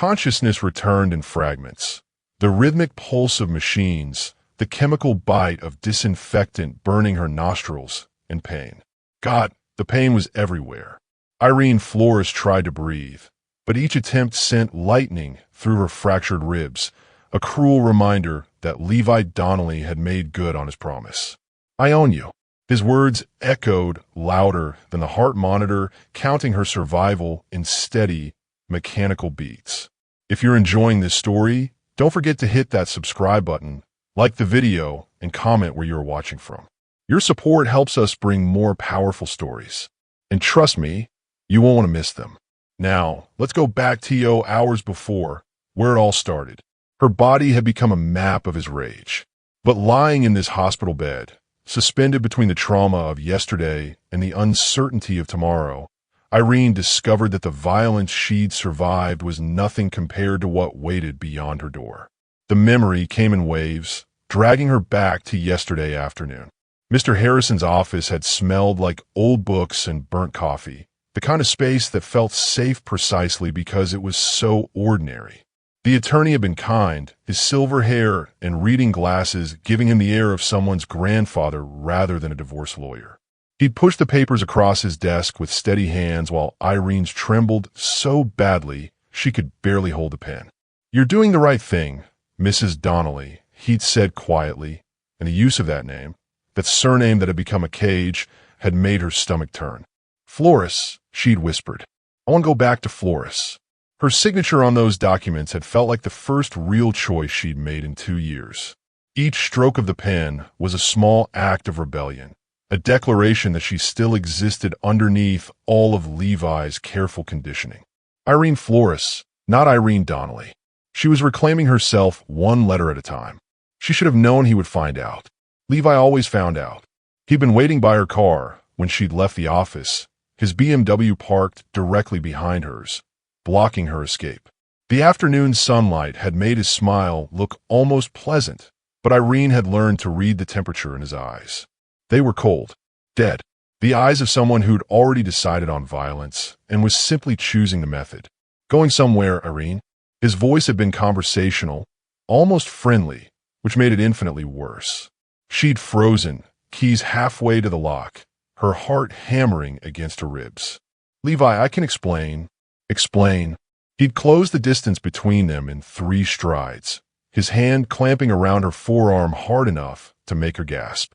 Consciousness returned in fragments. The rhythmic pulse of machines, the chemical bite of disinfectant burning her nostrils, and pain. God, the pain was everywhere. Irene Flores tried to breathe, but each attempt sent lightning through her fractured ribs, a cruel reminder that Levi Donnelly had made good on his promise. "I own you." His words echoed louder than the heart monitor, counting her survival in steady, mechanical beats. If you're enjoying this story, don't forget to hit that subscribe button, like the video, and comment where you're watching from. Your support helps us bring more powerful stories. And trust me, you won't want to miss them. Now, let's go back to hours before, where it all started. Her body had become a map of his rage. But lying in this hospital bed, suspended between the trauma of yesterday and the uncertainty of tomorrow, Irene discovered that the violence she'd survived was nothing compared to what waited beyond her door. The memory came in waves, dragging her back to yesterday afternoon. Mr. Harrison's office had smelled like old books and burnt coffee, the kind of space that felt safe precisely because it was so ordinary. The attorney had been kind, his silver hair and reading glasses giving him the air of someone's grandfather rather than a divorce lawyer. He'd pushed the papers across his desk with steady hands while Irene's trembled so badly she could barely hold the pen. "You're doing the right thing, Mrs. Donnelly," he'd said quietly, and the use of that name, that surname that had become a cage, had made her stomach turn. "Flores," she'd whispered. "I want to go back to Flores." Her signature on those documents had felt like the first real choice she'd made in 2 years. Each stroke of the pen was a small act of rebellion, a declaration that she still existed underneath all of Levi's careful conditioning. Irene Flores, not Irene Donnelly. She was reclaiming herself one letter at a time. She should have known he would find out. Levi always found out. He'd been waiting by her car when she'd left the office, his BMW parked directly behind hers, blocking her escape. The afternoon sunlight had made his smile look almost pleasant, but Irene had learned to read the temperature in his eyes. They were cold, dead, the eyes of someone who'd already decided on violence and was simply choosing the method. "Going somewhere, Irene?" His voice had been conversational, almost friendly, which made it infinitely worse. She'd frozen, keys halfway to the lock, her heart hammering against her ribs. "Levi, I can explain." Explain. He'd closed the distance between them in 3 strides, his hand clamping around her forearm hard enough to make her gasp.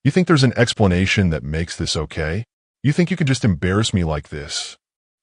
"You think there's an explanation that makes this okay? You think you can just embarrass me like this?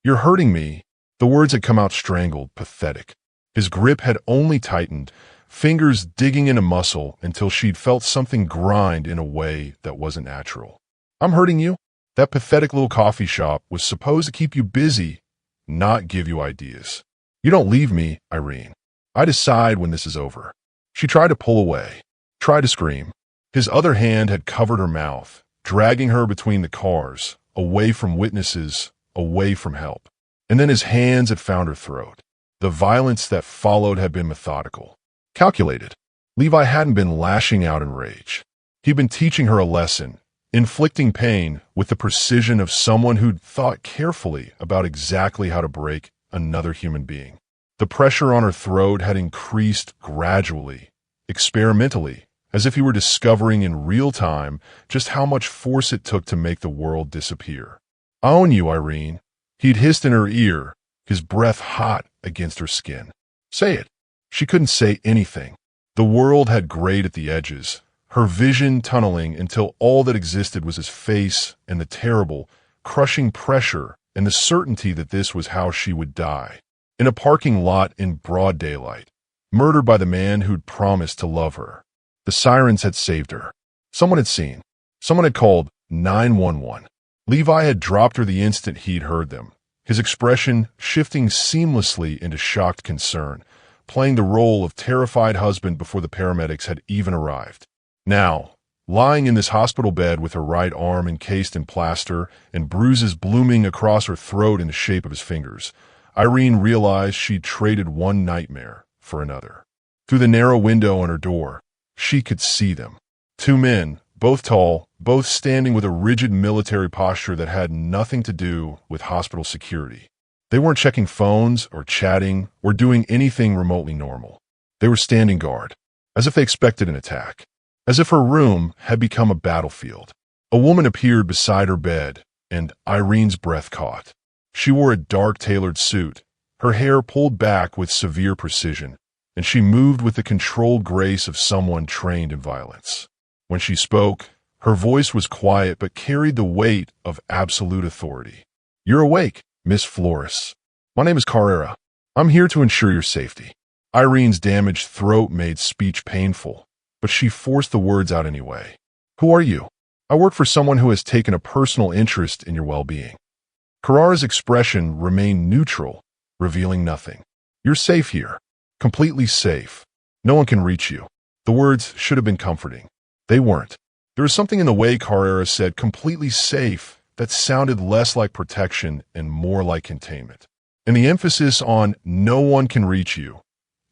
You're hurting me." The words had come out strangled, pathetic. His grip had only tightened, fingers digging into muscle until she'd felt something grind in a way that wasn't natural. "I'm hurting you?" That pathetic little coffee shop was supposed to keep you busy, not give you ideas. "You don't leave me, Irene. I decide when this is over." She tried to pull away, tried to scream. His other hand had covered her mouth, dragging her between the cars, away from witnesses, away from help. And then his hands had found her throat. The violence that followed had been methodical, calculated. Levi hadn't been lashing out in rage. He'd been teaching her a lesson, inflicting pain with the precision of someone who'd thought carefully about exactly how to break another human being. The pressure on her throat had increased gradually, experimentally, as if he were discovering in real time just how much force it took to make the world disappear. "I own you, Irene." He'd hissed in her ear, his breath hot against her skin. "Say it." She couldn't say anything. The world had grayed at the edges, her vision tunneling until all that existed was his face and the terrible, crushing pressure and the certainty that this was how she would die. In a parking lot in broad daylight, murdered by the man who'd promised to love her. The sirens had saved her. Someone had seen. Someone had called 911. Levi had dropped her the instant he'd heard them, his expression shifting seamlessly into shocked concern, playing the role of terrified husband before the paramedics had even arrived. Now, lying in this hospital bed with her right arm encased in plaster and bruises blooming across her throat in the shape of his fingers, Irene realized she'd traded one nightmare for another. Through the narrow window on her door, she could see them. 2 men, both tall, both standing with a rigid military posture that had nothing to do with hospital security. They weren't checking phones or chatting or doing anything remotely normal. They were standing guard, as if they expected an attack, as if her room had become a battlefield. A woman appeared beside her bed, and Irene's breath caught. She wore a dark tailored suit, her hair pulled back with severe precision, and she moved with the controlled grace of someone trained in violence. When she spoke, her voice was quiet but carried the weight of absolute authority. "You're awake, Miss Flores. My name is Carrera. I'm here to ensure your safety." Irene's damaged throat made speech painful, but she forced the words out anyway. "Who are you?" "I work for someone who has taken a personal interest in your well-being." Carrera's expression remained neutral, revealing nothing. "You're safe here. Completely safe. No one can reach you." The words should have been comforting. They weren't. There was something in the way Carrera said completely safe that sounded less like protection and more like containment. And the emphasis on "no one can reach you"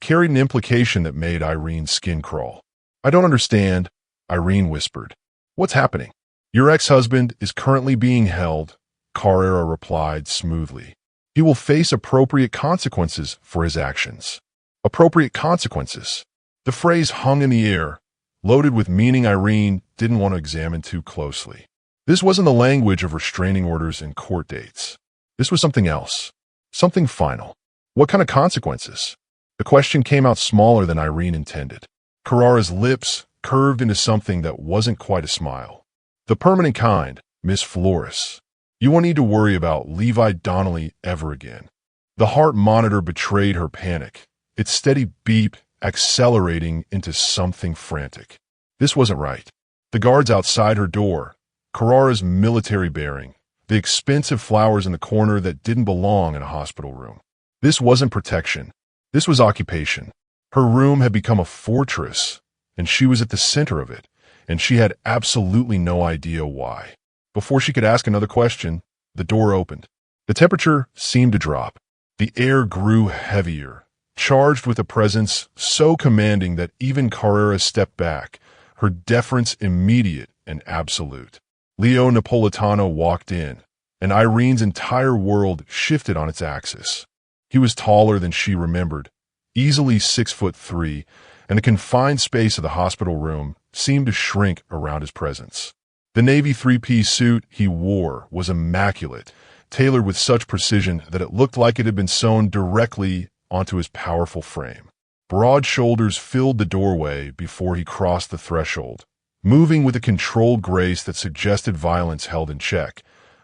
carried an implication that made Irene's skin crawl. "I don't understand," Irene whispered. "What's happening?" "Your ex-husband is currently being held," Carrera replied smoothly. "He will face appropriate consequences for his actions." Appropriate consequences. The phrase hung in the air, loaded with meaning Irene didn't want to examine too closely. This wasn't the language of restraining orders and court dates. This was something else. Something final. What kind of consequences? The question came out smaller than Irene intended. Carrera's lips curved into something that wasn't quite a smile. "The permanent kind, Miss Flores. You won't need to worry about Levi Donnelly ever again." The heart monitor betrayed her panic, its steady beep accelerating into something frantic. This wasn't right. The guards outside her door, Carrera's military bearing, the expensive flowers in the corner that didn't belong in a hospital room. This wasn't protection. This was occupation. Her room had become a fortress, and she was at the center of it, and she had absolutely no idea why. Before she could ask another question, the door opened. The temperature seemed to drop. The air grew heavier, charged with a presence so commanding that even Carrera stepped back, her deference immediate and absolute. Leo Napolitano walked in, and Irene's entire world shifted on its axis. He was taller than she remembered, easily 6'3", and the confined space of the hospital room seemed to shrink around his presence. The navy three-piece suit he wore was immaculate, tailored with such precision that it looked like it had been sewn directly onto his powerful frame. Broad shoulders filled the doorway before he crossed the threshold, moving with a controlled grace that suggested violence held in check,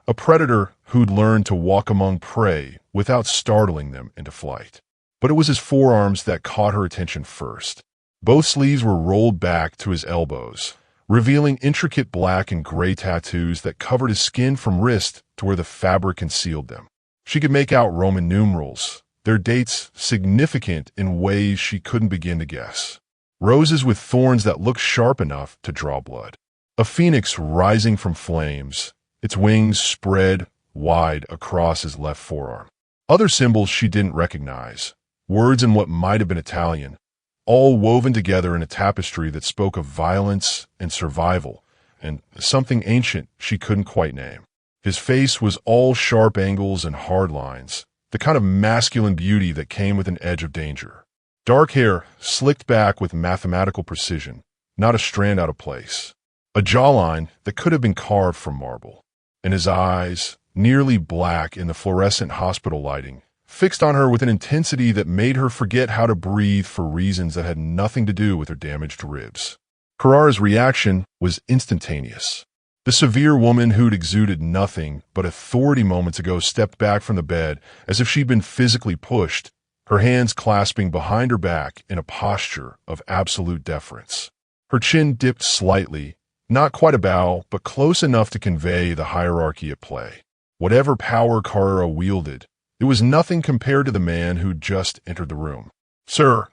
a predator who'd learned to walk among prey without startling them into flight. But it was his forearms that caught her attention first. Both sleeves were rolled back to his elbows, revealing intricate black and gray tattoos that covered his skin from wrist to where the fabric concealed them. She could make out Roman numerals, their dates significant in ways she couldn't begin to guess. Roses with thorns that looked sharp enough to draw blood. A phoenix rising from flames, its wings spread wide across his left forearm. Other symbols she didn't recognize, words in what might have been Italian, all woven together in a tapestry that spoke of violence and survival, and something ancient she couldn't quite name. His face was all sharp angles and hard lines, the kind of masculine beauty that came with an edge of danger. Dark hair slicked back with mathematical precision, not a strand out of place. A jawline that could have been carved from marble. And his eyes, nearly black in the fluorescent hospital lighting, fixed on her with an intensity that made her forget how to breathe for reasons that had nothing to do with her damaged ribs. Carrera's reaction was instantaneous. The severe woman who'd exuded nothing but authority moments ago stepped back from the bed as if she'd been physically pushed, her hands clasping behind her back in a posture of absolute deference. Her chin dipped slightly, not quite a bow, but close enough to convey the hierarchy at play. Whatever power Carrera wielded, it was nothing compared to the man who'd just entered the room. "Sir,"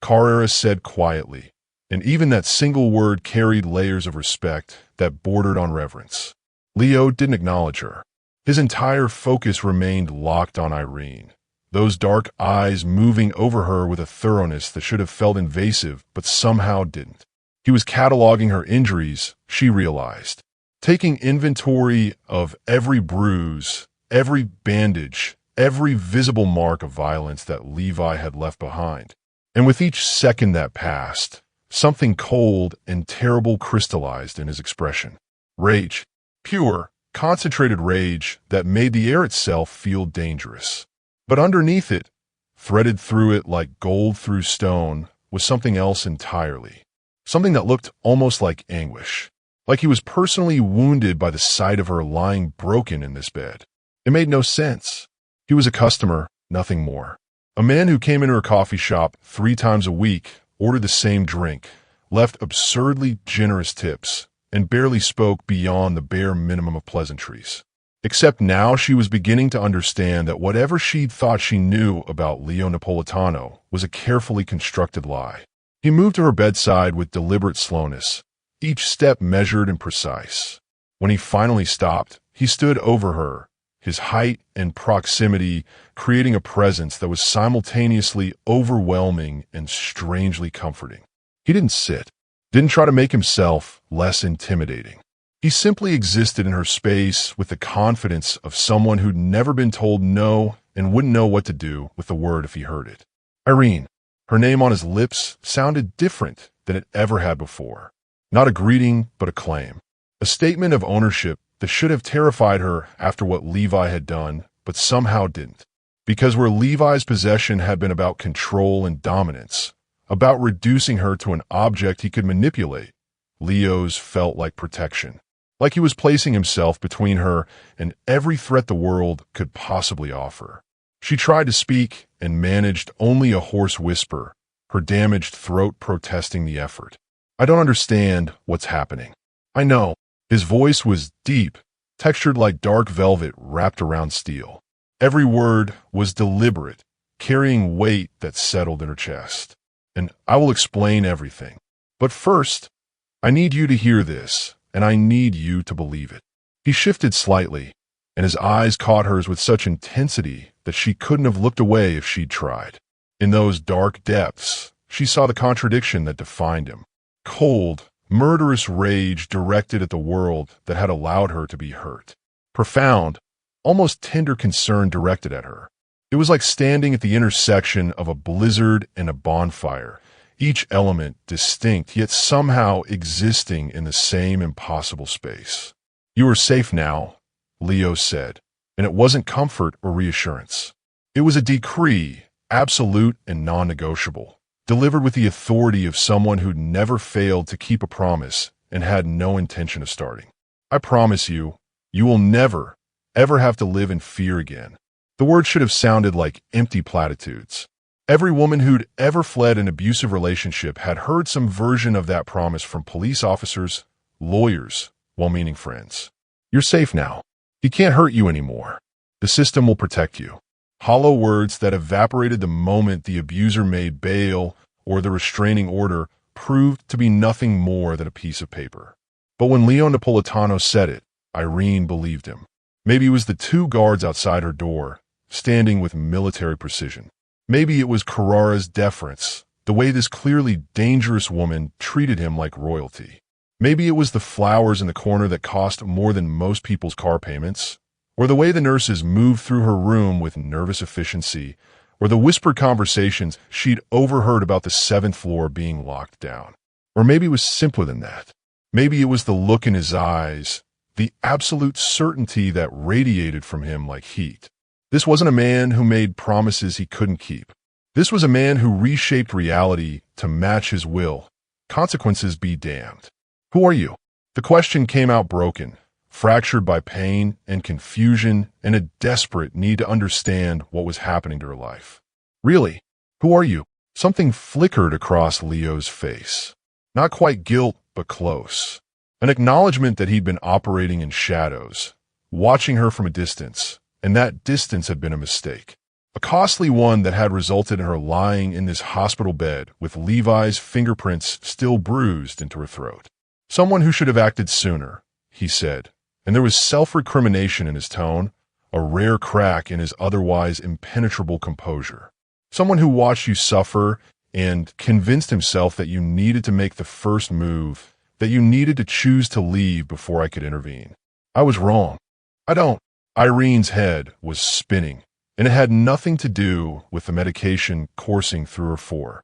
Carrera said quietly, and even that single word carried layers of respect that bordered on reverence. Leo didn't acknowledge her. His entire focus remained locked on Irene, those dark eyes moving over her with a thoroughness that should have felt invasive but somehow didn't. He was cataloging her injuries, she realized, taking inventory of every bruise, every bandage, every visible mark of violence that Levi had left behind. And with each second that passed, something cold and terrible crystallized in his expression. Rage. Pure, concentrated rage that made the air itself feel dangerous. But underneath it, threaded through it like gold through stone, was something else entirely. Something that looked almost like anguish. Like he was personally wounded by the sight of her lying broken in this bed. It made no sense. He was a customer, nothing more. A man who came into her coffee shop 3 times a week, ordered the same drink, left absurdly generous tips, and barely spoke beyond the bare minimum of pleasantries. Except now she was beginning to understand that whatever she'd thought she knew about Leo Napolitano was a carefully constructed lie. He moved to her bedside with deliberate slowness, each step measured and precise. When he finally stopped, he stood over her, his height and proximity creating a presence that was simultaneously overwhelming and strangely comforting. He didn't sit, didn't try to make himself less intimidating. He simply existed in her space with the confidence of someone who'd never been told no and wouldn't know what to do with the word if he heard it. Irene. Her name on his lips sounded different than it ever had before. Not a greeting, but a claim. A statement of ownership that should have terrified her after what Levi had done, but somehow didn't. Because where Levi's possession had been about control and dominance, about reducing her to an object he could manipulate, Leo's felt like protection. Like he was placing himself between her and every threat the world could possibly offer. She tried to speak and managed only a hoarse whisper, her damaged throat protesting the effort. I don't understand what's happening. I know. His voice was deep, textured like dark velvet wrapped around steel. Every word was deliberate, carrying weight that settled in her chest. And I will explain everything. But first, I need you to hear this, and I need you to believe it. He shifted slightly, and his eyes caught hers with such intensity that she couldn't have looked away if she'd tried. In those dark depths, she saw the contradiction that defined him. Cold, murderous rage directed at the world that had allowed her to be hurt. Profound, almost tender concern directed at her. It was like standing at the intersection of a blizzard and a bonfire, each element distinct yet somehow existing in the same impossible space. You are safe now, Leo said, and it wasn't comfort or reassurance. It was a decree, absolute and non-negotiable, delivered with the authority of someone who'd never failed to keep a promise and had no intention of starting. I promise you, you will never, ever have to live in fear again. The words should have sounded like empty platitudes. Every woman who'd ever fled an abusive relationship had heard some version of that promise from police officers, lawyers, well-meaning friends. You're safe now. He can't hurt you anymore. The system will protect you. Hollow words that evaporated the moment the abuser made bail or the restraining order proved to be nothing more than a piece of paper. But when Leo Napolitano said it, Irene believed him. Maybe it was the 2 guards outside her door, standing with military precision. Maybe it was Carrara's deference, the way this clearly dangerous woman treated him like royalty. Maybe it was the flowers in the corner that cost more than most people's car payments, or the way the nurses moved through her room with nervous efficiency, or the whispered conversations she'd overheard about the 7th floor being locked down. Or maybe it was simpler than that. Maybe it was the look in his eyes, the absolute certainty that radiated from him like heat. This wasn't a man who made promises he couldn't keep. This was a man who reshaped reality to match his will. Consequences be damned. Who are you? The question came out broken, fractured by pain and confusion and a desperate need to understand what was happening to her life. Really? Who are you? Something flickered across Leo's face. Not quite guilt, but close. An acknowledgement that he'd been operating in shadows, watching her from a distance, and that distance had been a mistake. A costly one that had resulted in her lying in this hospital bed with Levi's fingerprints still bruised into her throat. Someone who should have acted sooner, he said, and there was self-recrimination in his tone, a rare crack in his otherwise impenetrable composure. Someone who watched you suffer and convinced himself that you needed to make the first move, that you needed to choose to leave before I could intervene. I was wrong. I don't. Irene's head was spinning, and it had nothing to do with the medication coursing through her fore.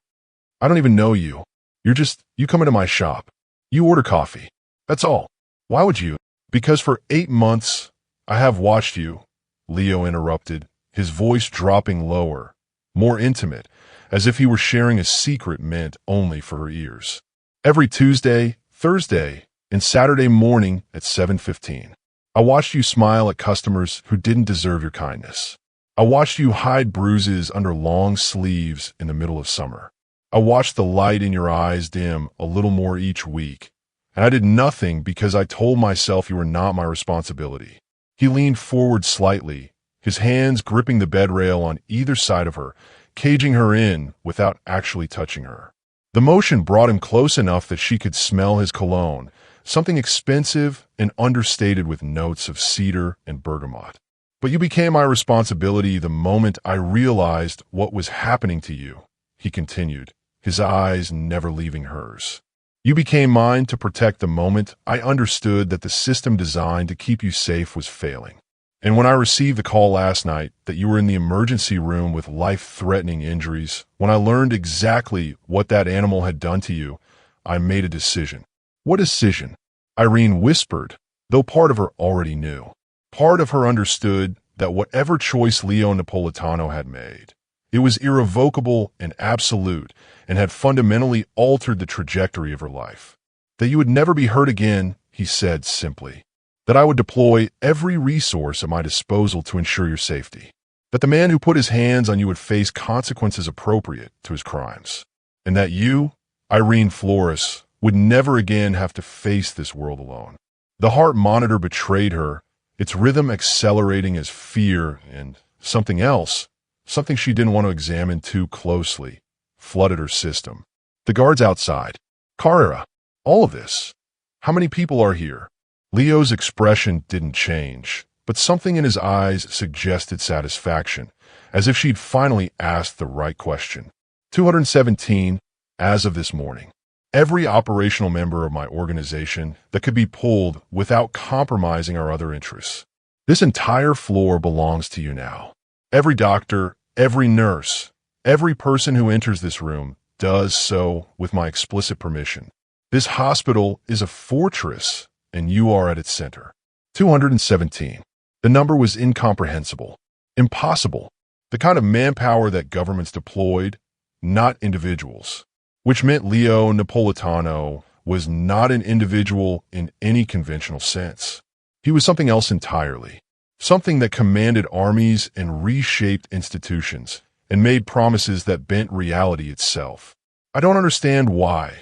I don't even know you. You come into my shop. You order coffee. That's all. Why would you? Because for 8 months, I have watched you, Leo interrupted, his voice dropping lower, more intimate, as if he were sharing a secret meant only for her ears. Every Tuesday, Thursday, and Saturday morning at 7:15. I watched you smile at customers who didn't deserve your kindness. I watched you hide bruises under long sleeves in the middle of summer. I watched the light in your eyes dim a little more each week, and I did nothing because I told myself you were not my responsibility. He leaned forward slightly, his hands gripping the bed rail on either side of her, caging her in without actually touching her. The motion brought him close enough that she could smell his cologne, something expensive and understated with notes of cedar and bergamot. But you became my responsibility the moment I realized what was happening to you, he continued, his eyes never leaving hers. You became mine to protect the moment I understood that the system designed to keep you safe was failing. And when I received the call last night that you were in the emergency room with life-threatening injuries, when I learned exactly what that animal had done to you, I made a decision. What decision? Irene whispered, though part of her already knew. Part of her understood that whatever choice Leo Napolitano had made, it was irrevocable and absolute and had fundamentally altered the trajectory of her life. That you would never be hurt again, he said simply. That I would deploy every resource at my disposal to ensure your safety. That the man who put his hands on you would face consequences appropriate to his crimes. And that you, Irene Flores, would never again have to face this world alone. The heart monitor betrayed her, its rhythm accelerating as fear and something else, something she didn't want to examine too closely, flooded her system. The guards outside. Carrera. All of this. How many people are here? Leo's expression didn't change, but something in his eyes suggested satisfaction, as if she'd finally asked the right question. 217, as of this morning. Every operational member of my organization that could be pulled without compromising our other interests. This entire floor belongs to you now. Every doctor, every nurse, every person who enters this room does so with my explicit permission. This hospital is a fortress, and you are at its center. 217. The number was incomprehensible, impossible, the kind of manpower that governments deployed, not individuals. Which meant Leo Napolitano was not an individual in any conventional sense. He was something else entirely, something that commanded armies and reshaped institutions and made promises that bent reality itself. I don't understand why,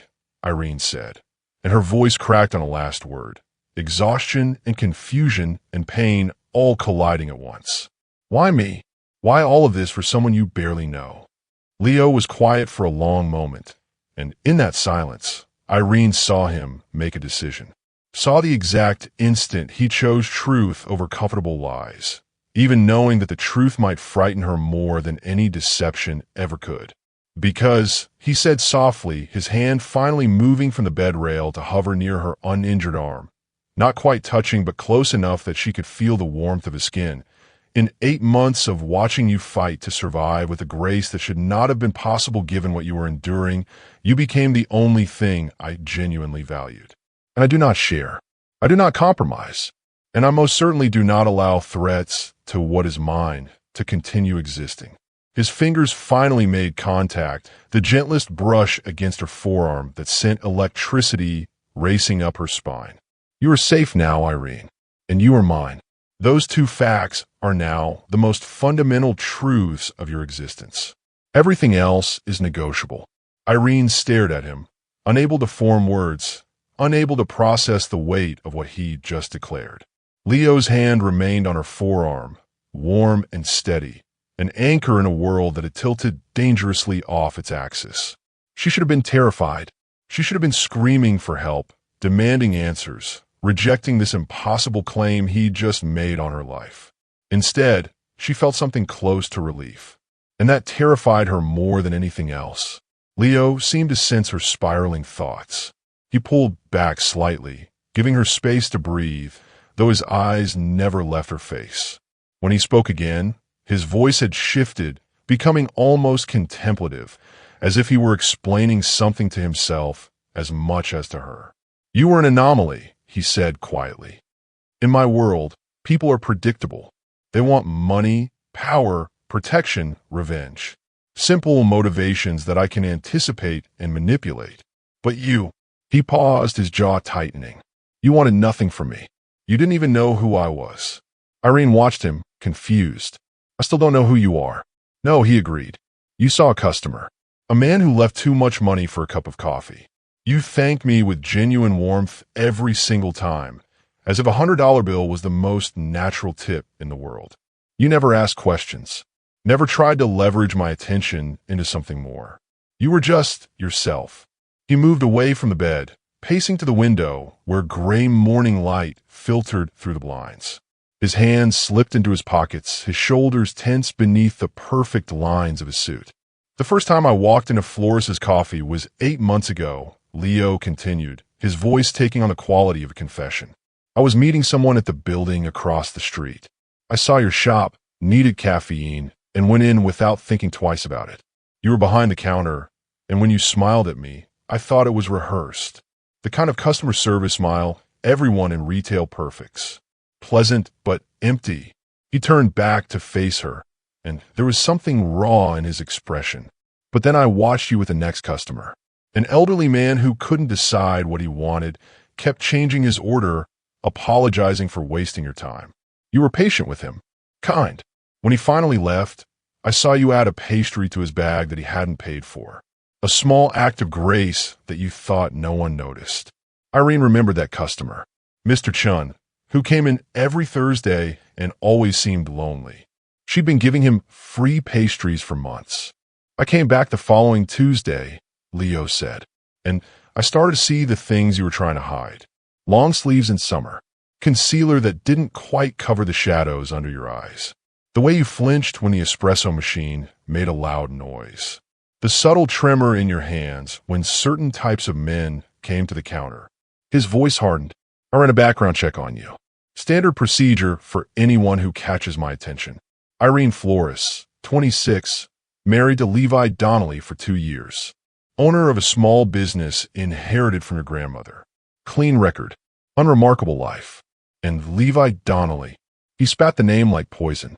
Irene said, and her voice cracked on a last word. Exhaustion and confusion and pain all colliding at once. Why me? Why all of this for someone you barely know? Leo was quiet for a long moment. And in that silence, Irene saw him make a decision. Saw the exact instant he chose truth over comfortable lies, even knowing that the truth might frighten her more than any deception ever could. Because, he said softly, his hand finally moving from the bed rail to hover near her uninjured arm, not quite touching but close enough that she could feel the warmth of his skin. In 8 months of watching you fight to survive with a grace that should not have been possible given what you were enduring, you became the only thing I genuinely valued. And I do not share. I do not compromise. And I most certainly do not allow threats to what is mine to continue existing. His fingers finally made contact, the gentlest brush against her forearm that sent electricity racing up her spine. You are safe now, Irene, and you are mine. Those two facts are now the most fundamental truths of your existence. Everything else is negotiable. Irene stared at him, unable to form words, unable to process the weight of what he just declared. Leo's hand remained on her forearm, warm and steady, an anchor in a world that had tilted dangerously off its axis. She should have been terrified. She should have been screaming for help, demanding answers, rejecting this impossible claim he'd just made on her life. Instead, she felt something close to relief, and that terrified her more than anything else. Leo seemed to sense her spiraling thoughts. He pulled back slightly, giving her space to breathe, though his eyes never left her face. When he spoke again, His voice had shifted, becoming almost contemplative, as if he were explaining something to himself as much as to her. "You were an anomaly," he said quietly. "In my world, people are predictable. They want money, power, protection, revenge. Simple motivations that I can anticipate and manipulate. But you—" He paused, his jaw tightening. "You wanted nothing from me. You didn't even know who I was." Irene watched him, confused. "I still don't know who you are." "No," he agreed. "You saw a customer. A man who left too much money for a cup of coffee. You thanked me with genuine warmth every single time, as if a $100 bill was the most natural tip in the world. You never asked questions, never tried to leverage my attention into something more. You were just yourself." He moved away from the bed, pacing to the window where gray morning light filtered through the blinds. His hands slipped into his pockets, his shoulders tense beneath the perfect lines of his suit. "The first time I walked into Flores's Coffee was 8 months ago," Leo continued, his voice taking on the quality of a confession. "I was meeting someone at the building across the street. I saw your shop, needed caffeine, and went in without thinking twice about it. You were behind the counter, and when you smiled at me, I thought it was rehearsed. The kind of customer service smile everyone in retail perfects. Pleasant but empty." He turned back to face her, and there was something raw in his expression. "But then I watched you with the next customer. An elderly man who couldn't decide what he wanted, kept changing his order, apologizing for wasting your time. You were patient with him, kind. When he finally left, I saw you add a pastry to his bag that he hadn't paid for. A small act of grace that you thought no one noticed." Irene remembered that customer, Mr. Chun, who came in every Thursday and always seemed lonely. She'd been giving him free pastries for months. "I came back the following Tuesday," Leo said, "and I started to see the things you were trying to hide. Long sleeves in summer, concealer that didn't quite cover the shadows under your eyes. The way you flinched when the espresso machine made a loud noise. The subtle tremor in your hands when certain types of men came to the counter." His voice hardened. "I ran a background check on you. Standard procedure for anyone who catches my attention. Irene Flores, 26, married to Levi Donnelly for 2 years. Owner of a small business inherited from your grandmother. Clean record, unremarkable life. And Levi Donnelly." He spat the name like poison.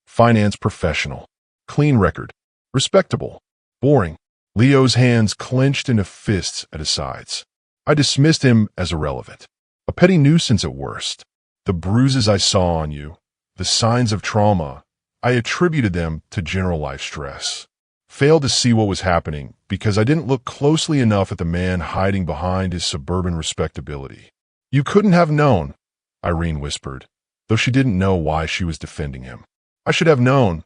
"Finance professional. Clean record. Respectable. Boring." Leo's hands clenched into fists at his sides. "I dismissed him as irrelevant. A petty nuisance at worst. The bruises I saw on you, the signs of trauma, I attributed them to general life stress. Failed to see what was happening because I didn't look closely enough at the man hiding behind his suburban respectability." "You couldn't have known," Irene whispered, though she didn't know why she was defending him. "I should have known,"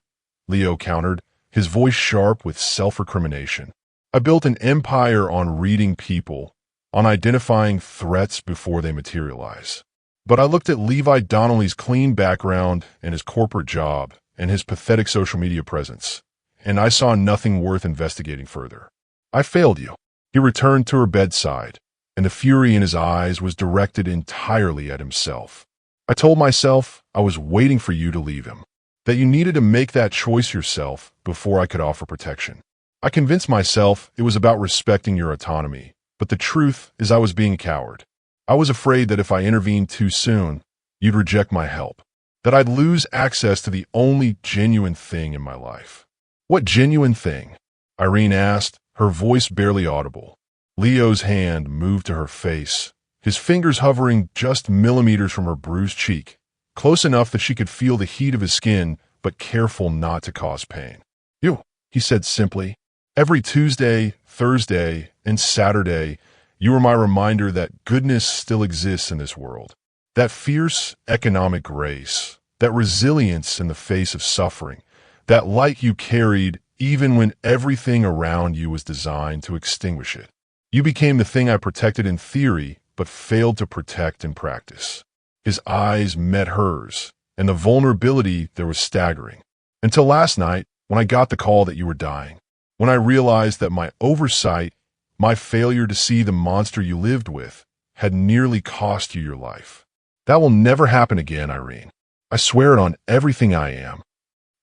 Leo countered, his voice sharp with self-recrimination. "I built an empire on reading people, on identifying threats before they materialize. But I looked at Levi Donnelly's clean background and his corporate job and his pathetic social media presence, and I saw nothing worth investigating further. I failed you." He returned to her bedside, and the fury in his eyes was directed entirely at himself. "I told myself I was waiting for you to leave him, that you needed to make that choice yourself before I could offer protection. I convinced myself it was about respecting your autonomy, but the truth is I was being a coward. I was afraid that if I intervened too soon, you'd reject my help, that I'd lose access to the only genuine thing in my life." "What genuine thing?" Irene asked, her voice barely audible. Leo's hand moved to her face, his fingers hovering just millimeters from her bruised cheek, close enough that she could feel the heat of his skin, but careful not to cause pain. "You," he said simply. "Every Tuesday, Thursday, and Saturday, you were my reminder that goodness still exists in this world. That fierce economic grace, that resilience in the face of suffering, that light you carried even when everything around you was designed to extinguish it. You became the thing I protected in theory, but failed to protect in practice." His eyes met hers, and the vulnerability there was staggering. "Until last night, when I got the call that you were dying. When I realized that my oversight, my failure to see the monster you lived with, had nearly cost you your life. That will never happen again, Irene. I swear it on everything I am."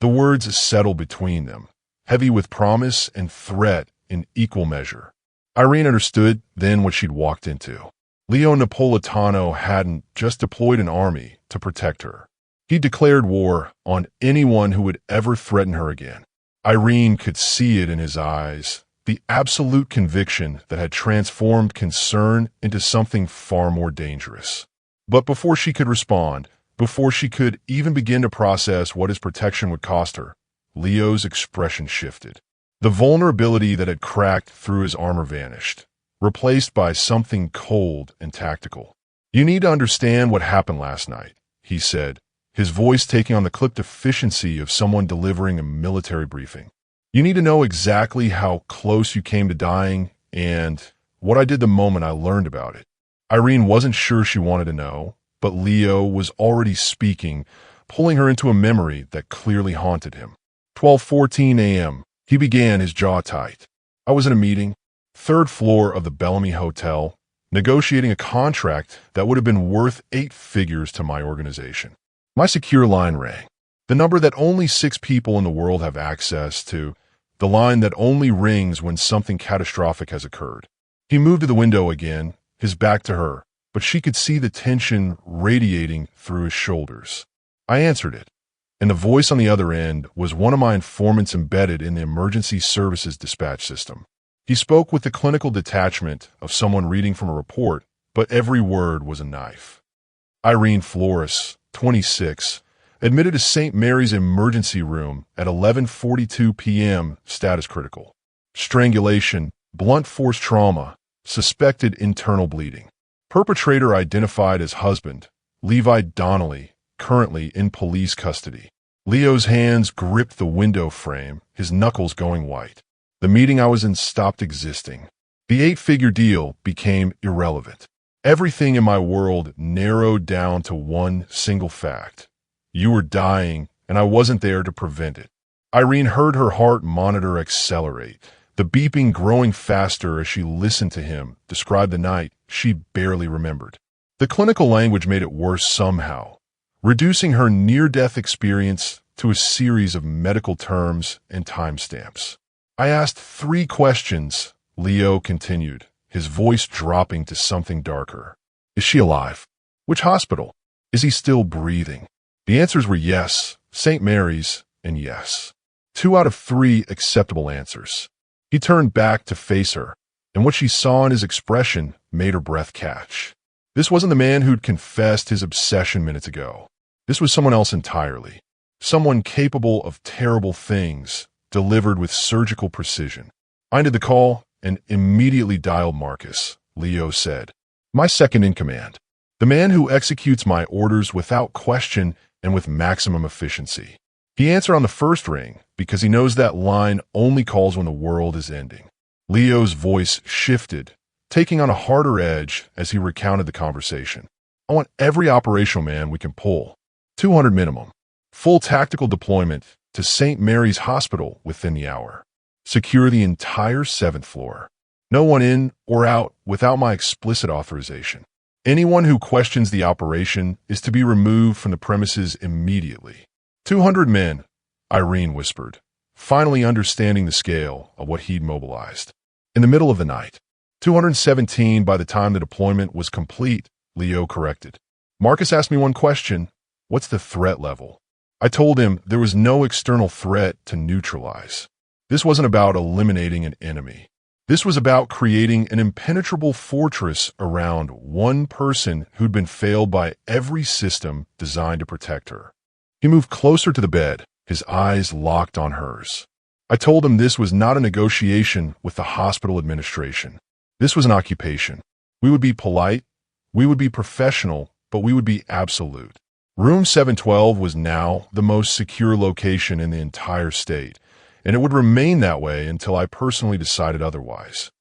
The words settled between them, heavy with promise and threat in equal measure. Irene understood then what she'd walked into. Leo Napolitano hadn't just deployed an army to protect her. He declared war on anyone who would ever threaten her again. Irene could see it in his eyes, the absolute conviction that had transformed concern into something far more dangerous. But before she could respond, before she could even begin to process what his protection would cost her, Leo's expression shifted. The vulnerability that had cracked through his armor vanished, replaced by something cold and tactical. "You need to understand what happened last night," he said, his voice taking on the clipped efficiency of someone delivering a military briefing. "You need to know exactly how close you came to dying and what I did the moment I learned about it." Irene wasn't sure she wanted to know, but Leo was already speaking, pulling her into a memory that clearly haunted him. 12:14 a.m. He began, his jaw tight. "I was in a meeting, third floor of the Bellamy Hotel, negotiating a contract that would have been worth 8 figures to my organization. My secure line rang. The number that only 6 people in the world have access to, the line that only rings when something catastrophic has occurred." He moved to the window again, his back to her, but she could see the tension radiating through his shoulders. "I answered it, and the voice on the other end was one of my informants embedded in the emergency services dispatch system. He spoke with the clinical detachment of someone reading from a report, but every word was a knife. Irene Flores, 26, admitted to St. Mary's emergency room at 11:42 p.m., status critical. Strangulation, blunt force trauma, suspected internal bleeding. Perpetrator identified as husband, Levi Donnelly, currently in police custody. Leo's hands gripped the window frame, his knuckles going white. The meeting I was in stopped existing. The 8-figure deal became irrelevant. Everything in my world narrowed down to one single fact. You were dying, and I wasn't there to prevent it. Irene heard her heart monitor accelerate, the beeping growing faster as she listened to him describe the night she barely remembered. The clinical language made it worse somehow, reducing her near-death experience to a series of medical terms and timestamps. "I asked 3 questions," Leo continued, his voice dropping to something darker. "Is she alive? Which hospital? Is he still breathing?" The answers were yes, St. Mary's, and yes. 2 out of 3 acceptable answers. He turned back to face her, and what she saw in his expression made her breath catch. This wasn't the man who'd confessed his obsession minutes ago. This was someone else entirely. Someone capable of terrible things, delivered with surgical precision. I ended the call and immediately dialed Marcus, Leo said. "My second in command. The man who executes my orders without question and with maximum efficiency. He answered on the first ring because he knows that line only calls when the world is ending." Leo's voice shifted, taking on a harder edge as he recounted the conversation. "I want every operational man we can pull. 200 minimum. Full tactical deployment to St. Mary's Hospital within the hour. Secure the entire 7th floor. No one in or out without my explicit authorization. Anyone who questions the operation is to be removed from the premises immediately." 200 men, Irene whispered, finally understanding the scale of what he'd mobilized. "In the middle of the night. 217 by the time the deployment was complete," Leo corrected. "Marcus asked me one question. What's the threat level?" I told him there was no external threat to neutralize. This wasn't about eliminating an enemy. This was about creating an impenetrable fortress around one person who'd been failed by every system designed to protect her. He moved closer to the bed, his eyes locked on hers. I told him this was not a negotiation with the hospital administration. This was an occupation. We would be polite, we would be professional, but we would be absolute. Room 712 was now the most secure location in the entire state, and it would remain that way until I personally decided otherwise.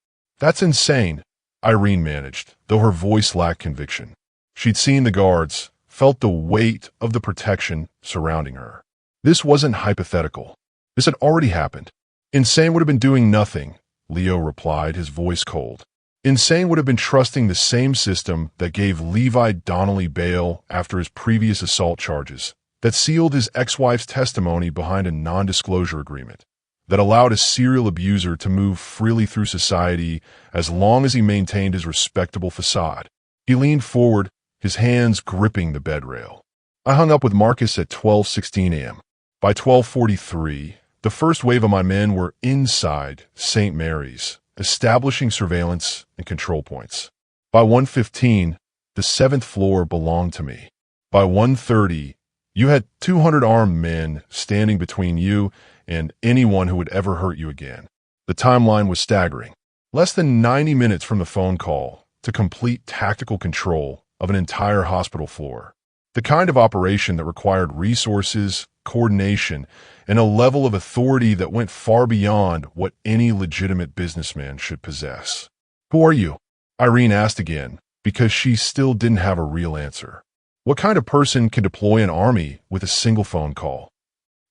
"That's insane," Irene managed, though her voice lacked conviction. She'd seen the guards, felt the weight of the protection surrounding her. This wasn't hypothetical. This had already happened. "Insane would have been doing nothing," Leo replied, his voice cold. "Insane would have been trusting the same system that gave Levi Donnelly bail after his previous assault charges, that sealed his ex-wife's testimony behind a non-disclosure agreement, that allowed a serial abuser to move freely through society as long as he maintained his respectable facade. He leaned forward, his hands gripping the bed rail. I hung up with Marcus at 12:16 a.m. By 12:43, the first wave of my men were inside St. Mary's, establishing surveillance and control points. By 1:15, the 7th floor belonged to me. By 1:30, you had 200 armed men standing between you and anyone who would ever hurt you again. The timeline was staggering. Less than 90 minutes from the phone call to complete tactical control of an entire hospital floor. The kind of operation that required resources, coordination, and a level of authority that went far beyond what any legitimate businessman should possess. "Who are you?" Irene asked again, because she still didn't have a real answer. What kind of person can deploy an army with a single phone call?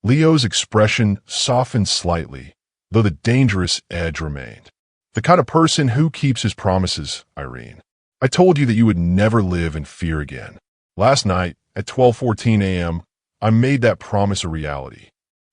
Leo's expression softened slightly, though the dangerous edge remained. The kind of person who keeps his promises, Irene. I told you that you would never live in fear again. Last night, at 12:14 a.m., I made that promise a reality.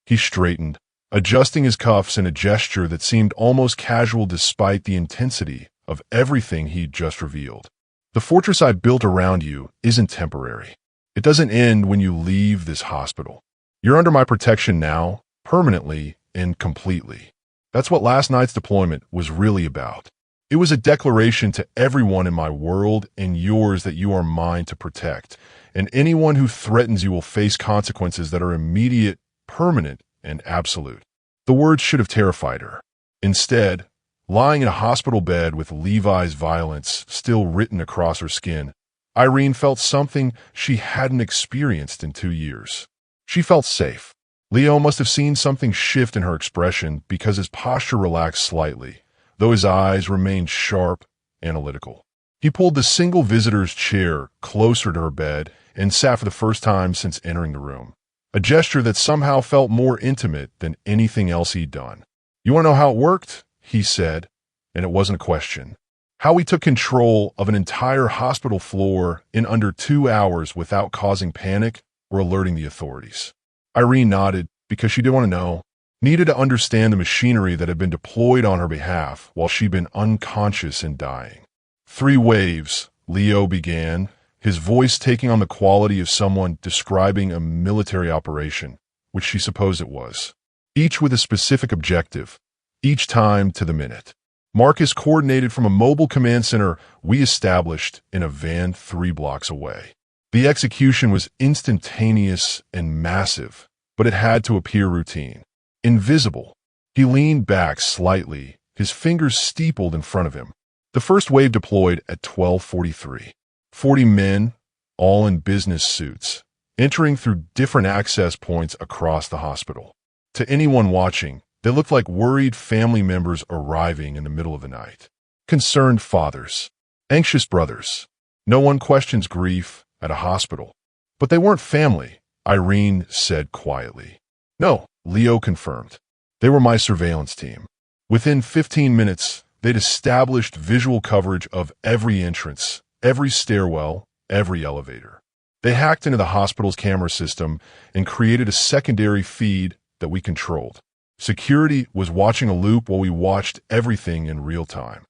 He straightened, adjusting his cuffs in a gesture that seemed almost casual despite the intensity of everything he'd just revealed. The fortress I built around you isn't temporary. It doesn't end when you leave this hospital. You're under my protection now, permanently and completely. That's what last night's deployment was really about. It was a declaration to everyone in my world and yours that you are mine to protect, and anyone who threatens you will face consequences that are immediate, permanent, and absolute. The words should have terrified her. Instead, lying in a hospital bed with Levi's violence still written across her skin, Irene felt something she hadn't experienced in 2 years. She felt safe. Leo must have seen something shift in her expression because his posture relaxed slightly, though his eyes remained sharp, analytical. He pulled the single visitor's chair closer to her bed and sat for the first time since entering the room, a gesture that somehow felt more intimate than anything else he'd done. "You want to know how it worked?" he said, and it wasn't a question. "How we took control of an entire hospital floor in under 2 hours without causing panic or alerting the authorities." Irene nodded because she didn't want to know, needed to understand the machinery that had been deployed on her behalf while she'd been unconscious and dying. "3 waves, Leo began, his voice taking on the quality of someone describing a military operation, which she supposed it was. Each with a specific objective, each time to the minute. Marcus coordinated from a mobile command center we established in a van 3 blocks away. The execution was instantaneous and massive, but it had to appear routine. Invisible. He leaned back slightly, his fingers steepled in front of him. The first wave deployed at 12:43. 40 men, all in business suits, entering through different access points across the hospital. To anyone watching, they looked like worried family members arriving in the middle of the night. Concerned fathers. Anxious brothers. No one questions grief at a hospital. But they weren't family, Irene said quietly. "No," Leo confirmed. "They were my surveillance team." Within 15 minutes, they'd established visual coverage of every entrance, every stairwell, every elevator. They hacked into the hospital's camera system and created a secondary feed that we controlled. Security was watching a loop while we watched everything in real time.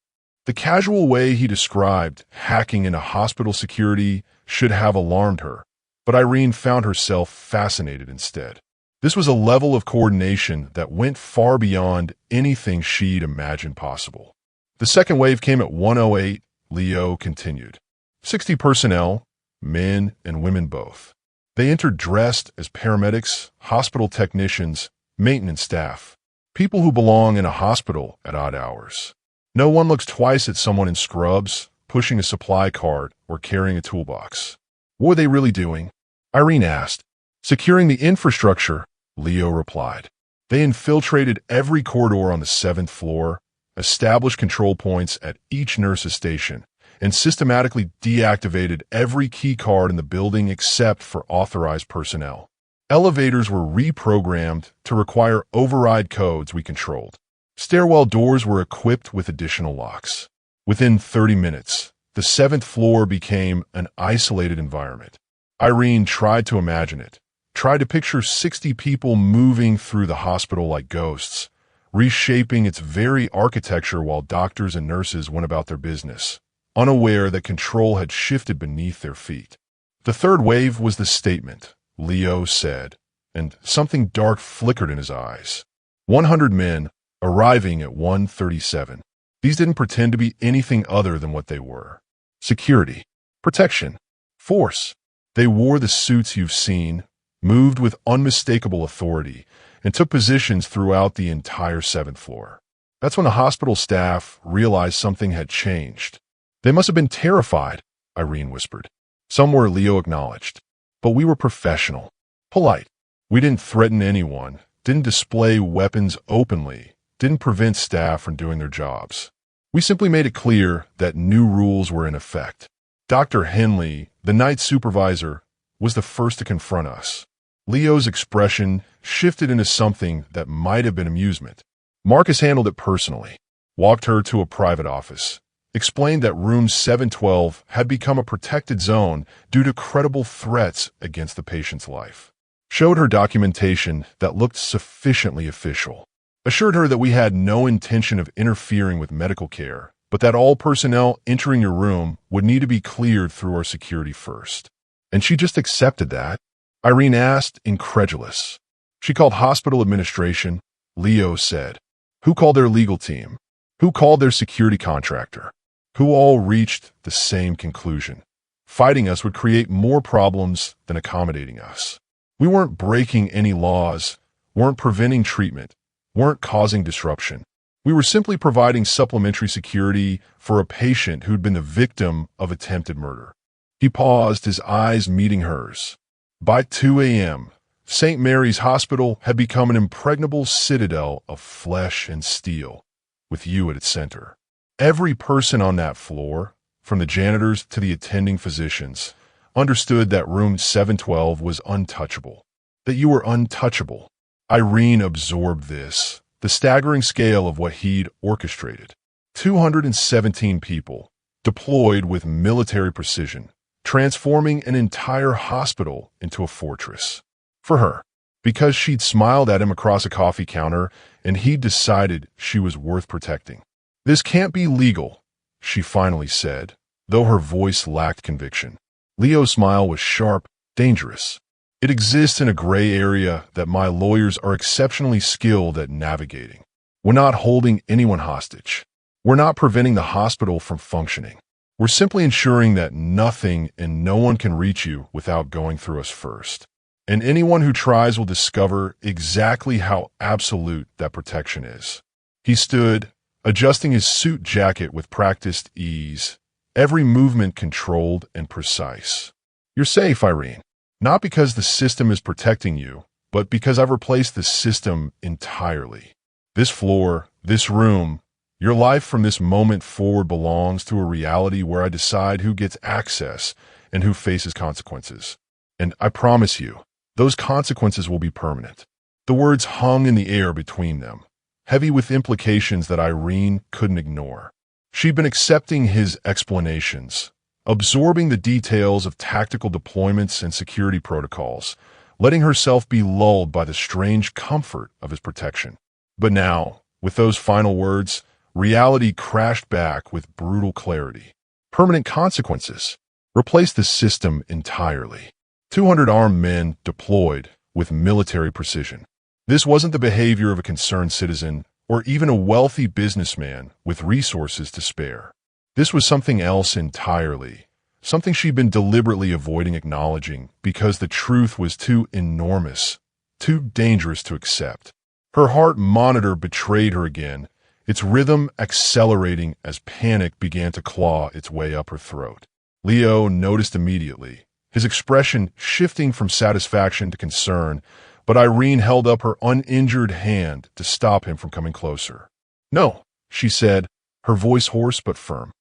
The casual way he described hacking into hospital security should have alarmed her, but Irene found herself fascinated instead. This was a level of coordination that went far beyond anything she'd imagined possible. The second wave came at 1:08, Leo continued. 60 personnel, men and women both. They entered dressed as paramedics, hospital technicians, maintenance staff, people who belong in a hospital at odd hours. No one looks twice at someone in scrubs, pushing a supply cart, or carrying a toolbox. What were they really doing? Irene asked. Securing the infrastructure, Leo replied. They infiltrated every corridor on the 7th floor, established control points at each nurse's station, and systematically deactivated every key card in the building except for authorized personnel. Elevators were reprogrammed to require override codes we controlled. Stairwell doors were equipped with additional locks. Within 30 minutes, the 7th floor became an isolated environment. Irene tried to imagine it, tried to picture 60 people moving through the hospital like ghosts, reshaping its very architecture while doctors and nurses went about their business, unaware that control had shifted beneath their feet. The third wave was the statement, Leo said, and something dark flickered in his eyes. 100 men arriving at 1:37. These didn't pretend to be anything other than what they were. Security, protection, force. They wore the suits you've seen, moved with unmistakable authority, and took positions throughout the entire 7th floor. That's when the hospital staff realized something had changed. They must have been terrified, Irene whispered. Some were, Leo acknowledged. But we were professional, polite. We didn't threaten anyone, didn't display weapons openly, didn't prevent staff from doing their jobs. We simply made it clear that new rules were in effect. Dr. Henley, the night supervisor, was the first to confront us. Leo's expression shifted into something that might have been amusement. Marcus handled it personally, walked her to a private office, explained that room 712 had become a protected zone due to credible threats against the patient's life, showed her documentation that looked sufficiently official, assured her that we had no intention of interfering with medical care, but that all personnel entering your room would need to be cleared through our security first. And she just accepted that? Irene asked, incredulous. She called hospital administration, Leo said. Who called their legal team? Who called their security contractor? Who all reached the same conclusion. Fighting us would create more problems than accommodating us. We weren't breaking any laws, weren't preventing treatment, weren't causing disruption. We were simply providing supplementary security for a patient who'd been the victim of attempted murder. He paused, his eyes meeting hers. By 2 a.m., St. Mary's Hospital had become an impregnable citadel of flesh and steel, with you at its center. Every person on that floor, from the janitors to the attending physicians, understood that room 712 was untouchable, that you were untouchable. Irene absorbed this, the staggering scale of what he'd orchestrated. 217 people, deployed with military precision, transforming an entire hospital into a fortress. For her, because she'd smiled at him across a coffee counter and he'd decided she was worth protecting. This can't be legal, she finally said, though her voice lacked conviction. Leo's smile was sharp, dangerous. It exists in a gray area that my lawyers are exceptionally skilled at navigating. We're not holding anyone hostage. We're not preventing the hospital from functioning. We're simply ensuring that nothing and no one can reach you without going through us first. And anyone who tries will discover exactly how absolute that protection is. He stood, adjusting his suit jacket with practiced ease, every movement controlled and precise. You're safe, Irene. Not because the system is protecting you, but because I've replaced the system entirely. This floor, this room, your life from this moment forward belongs to a reality where I decide who gets access and who faces consequences. And I promise you, those consequences will be permanent. The words hung in the air between them, heavy with implications that Irene couldn't ignore. She'd been accepting his explanations, absorbing the details of tactical deployments and security protocols, letting herself be lulled by the strange comfort of his protection. But now, with those final words, reality crashed back with brutal clarity. Permanent consequences. Replace the system entirely. 200 armed men deployed with military precision. This wasn't the behavior of a concerned citizen or even a wealthy businessman with resources to spare. This was something else entirely, something she'd been deliberately avoiding acknowledging because the truth was too enormous, too dangerous to accept. Her heart monitor betrayed her again, its rhythm accelerating as panic began to claw its way up her throat. Leo noticed immediately, his expression shifting from satisfaction to concern, but Irene held up her uninjured hand to stop him from coming closer. No, she said, her voice hoarse but firm.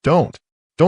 Don't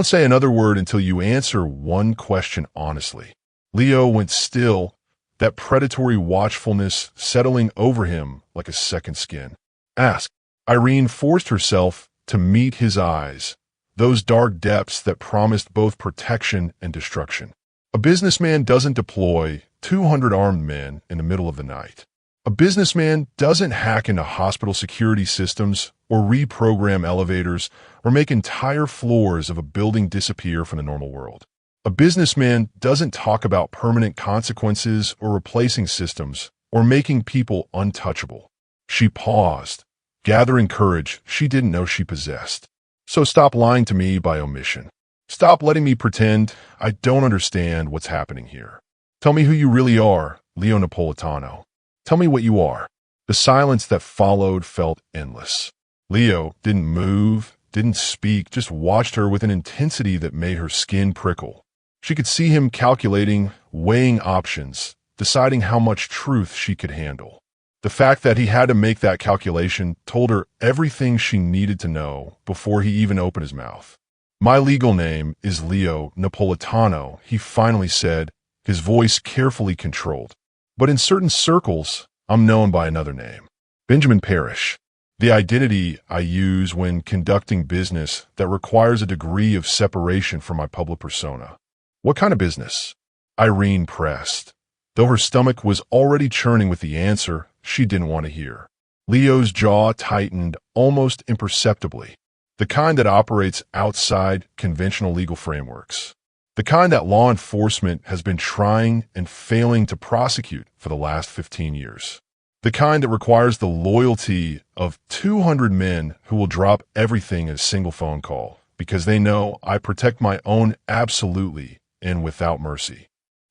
say another word until you answer one question honestly. Leo went still, that predatory watchfulness settling over him like a second skin. Ask. Irene forced herself to meet his eyes, those dark depths that promised both protection and destruction. A businessman doesn't deploy 200 armed men in the middle of the night. A businessman doesn't hack into hospital security systems or reprogram elevators or make entire floors of a building disappear from the normal world. A businessman doesn't talk about permanent consequences or replacing systems or making people untouchable. She paused, gathering courage she didn't know she possessed. So stop lying to me by omission. Stop letting me pretend I don't understand what's happening here. Tell me who you really are, Leo Napolitano. Tell me what you are. The silence that followed felt endless. Leo didn't move, didn't speak, just watched her with an intensity that made her skin prickle. She could see him calculating, weighing options, deciding how much truth she could handle. The fact that he had to make that calculation told her everything she needed to know before he even opened his mouth. My legal name is Leo Napolitano, he finally said, his voice carefully controlled. But in certain circles, I'm known by another name. Benjamin Parrish. The identity I use when conducting business that requires a degree of separation from my public persona. What kind of business? Irene pressed. Though her stomach was already churning with the answer she didn't want to hear. Leo's jaw tightened almost imperceptibly. The kind that operates outside conventional legal frameworks. The kind that law enforcement has been trying and failing to prosecute for the last 15 years. The kind that requires the loyalty of 200 men who will drop everything in a single phone call because they know I protect my own absolutely and without mercy.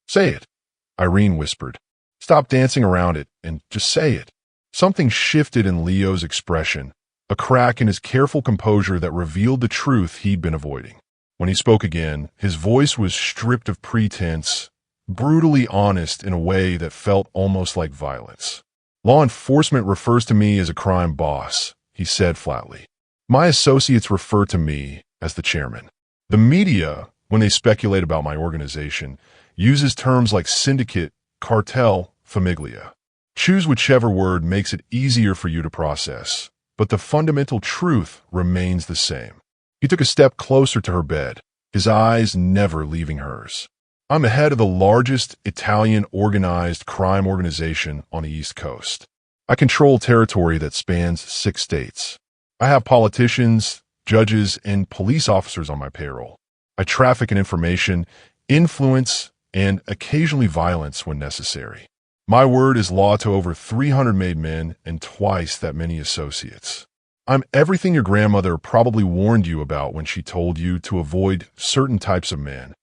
Say it, Irene whispered. Stop dancing around it and just say it. Something shifted in Leo's expression, a crack in his careful composure that revealed the truth he'd been avoiding. When he spoke again, his voice was stripped of pretense, brutally honest in a way that felt almost like violence. Law enforcement refers to me as a crime boss, he said flatly. My associates refer to me as the chairman. The media, when they speculate about my organization, uses terms like syndicate, cartel, famiglia. Choose whichever word makes it easier for you to process, but the fundamental truth remains the same. He took a step closer to her bed, his eyes never leaving hers. I'm the head of the largest Italian organized crime organization on the East Coast. I control territory that spans 6 states. I have politicians, judges, and police officers on my payroll. I traffic in information, influence, and occasionally violence when necessary. My word is law to over 300 made men and twice that many associates. I'm everything your grandmother probably warned you about when she told you to avoid certain types of men.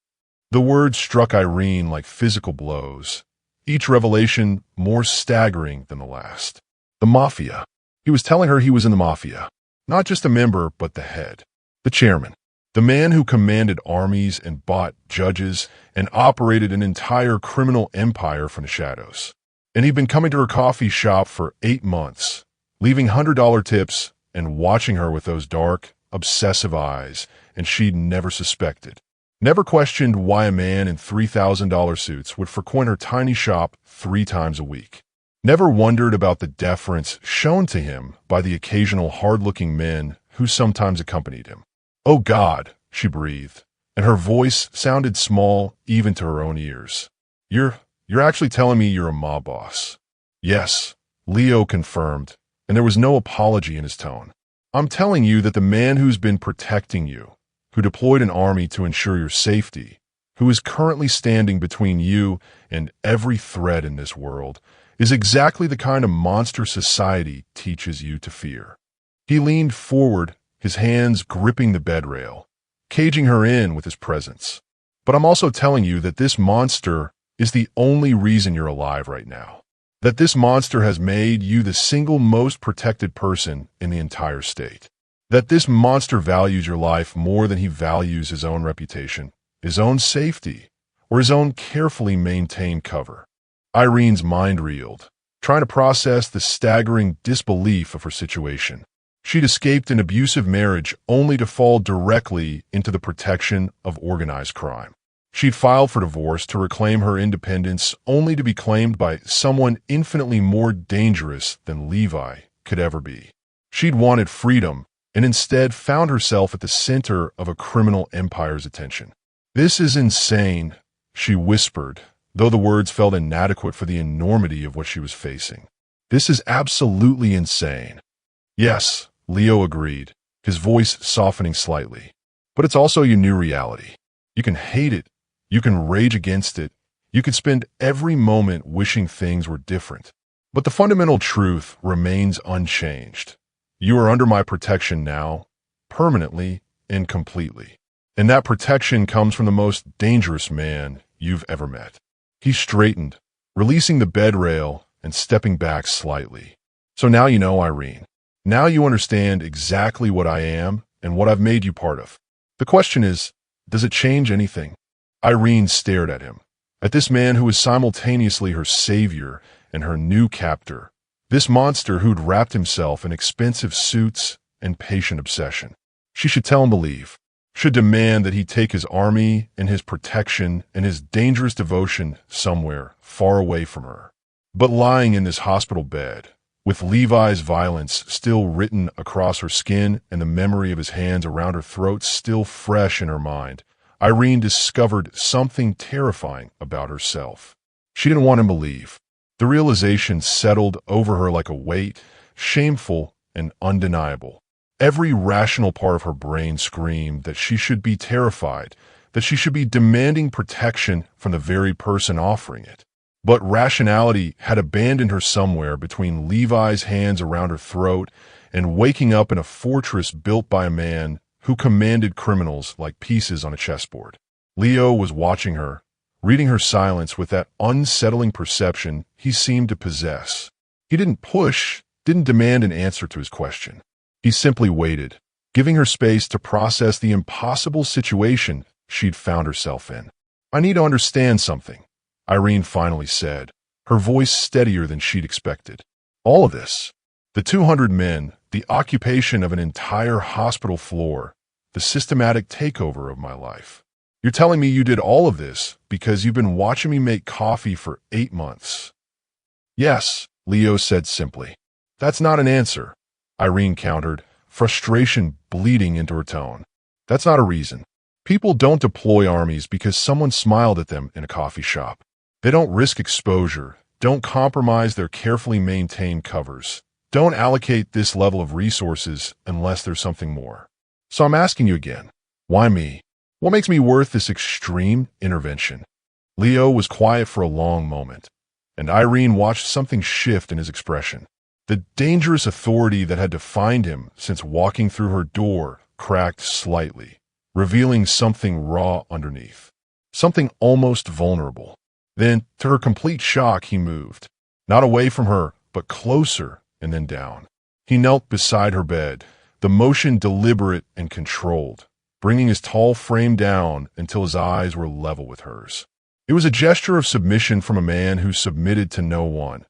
The words struck Irene like physical blows, each revelation more staggering than the last. The Mafia. He was telling her he was in the Mafia. Not just a member, but the head. The chairman. The man who commanded armies and bought judges and operated an entire criminal empire from the shadows. And he'd been coming to her coffee shop for 8 months, leaving $100 tips and watching her with those dark, obsessive eyes, and she'd never suspected. Never questioned why a man in $3,000 suits would frequent her tiny shop 3 times a week. Never wondered about the deference shown to him by the occasional hard-looking men who sometimes accompanied him. Oh God, she breathed, and her voice sounded small even to her own ears. You're actually telling me you're a mob boss? Yes, Leo confirmed, and there was no apology in his tone. I'm telling you that the man who's been protecting you, who deployed an army to ensure your safety, who is currently standing between you and every threat in this world, is exactly the kind of monster society teaches you to fear. He leaned forward, his hands gripping the bed rail, caging her in with his presence. But I'm also telling you that this monster is the only reason you're alive right now. That this monster has made you the single most protected person in the entire state. That this monster values your life more than he values his own reputation, his own safety, or his own carefully maintained cover. Irene's mind reeled, trying to process the staggering disbelief of her situation. She'd escaped an abusive marriage only to fall directly into the protection of organized crime. She'd filed for divorce to reclaim her independence only to be claimed by someone infinitely more dangerous than Levi could ever be. She'd wanted freedom and instead found herself at the center of a criminal empire's attention. This is insane, she whispered, though the words felt inadequate for the enormity of what she was facing. This is absolutely insane. Yes, Leo agreed, his voice softening slightly. But it's also your new reality. You can hate it. You can rage against it. You could spend every moment wishing things were different. But the fundamental truth remains unchanged. You are under my protection now, permanently and completely. And that protection comes from the most dangerous man you've ever met. He straightened, releasing the bed rail and stepping back slightly. So now you know, Irene. Now you understand exactly what I am and what I've made you part of. The question is, does it change anything? Irene stared at him, at this man who was simultaneously her savior and her new captor, this monster who'd wrapped himself in expensive suits and patient obsession. She should tell him to leave, should demand that he take his army and his protection and his dangerous devotion somewhere far away from her. But lying in this hospital bed, with Levi's violence still written across her skin and the memory of his hands around her throat still fresh in her mind, Irene discovered something terrifying about herself. She didn't want him to leave. The realization settled over her like a weight, shameful and undeniable. Every rational part of her brain screamed that she should be terrified, that she should be demanding protection from the very person offering it. But rationality had abandoned her somewhere between Levi's hands around her throat and waking up in a fortress built by a man who commanded criminals like pieces on a chessboard. Leo was watching her, reading her silence with that unsettling perception he seemed to possess. He didn't push, didn't demand an answer to his question. He simply waited, giving her space to process the impossible situation she'd found herself in. I need to understand something, Irene finally said, her voice steadier than she'd expected. All of this, the 200 men, the occupation of an entire hospital floor, the systematic takeover of my life. You're telling me you did all of this because you've been watching me make coffee for 8 months. Yes, Leo said simply. That's not an answer, Irene countered, frustration bleeding into her tone. That's not a reason. People don't deploy armies because someone smiled at them in a coffee shop. They don't risk exposure, don't compromise their carefully maintained covers, don't allocate this level of resources unless there's something more. So I'm asking you again, why me? What makes me worth this extreme intervention? Leo was quiet for a long moment, and Irene watched something shift in his expression. The dangerous authority that had defined him since walking through her door cracked slightly, revealing something raw underneath, something almost vulnerable. Then, to her complete shock, he moved, not away from her, but closer and then down. He knelt beside her bed, the motion deliberate and controlled, bringing his tall frame down until his eyes were level with hers. It was a gesture of submission from a man who submitted to no one,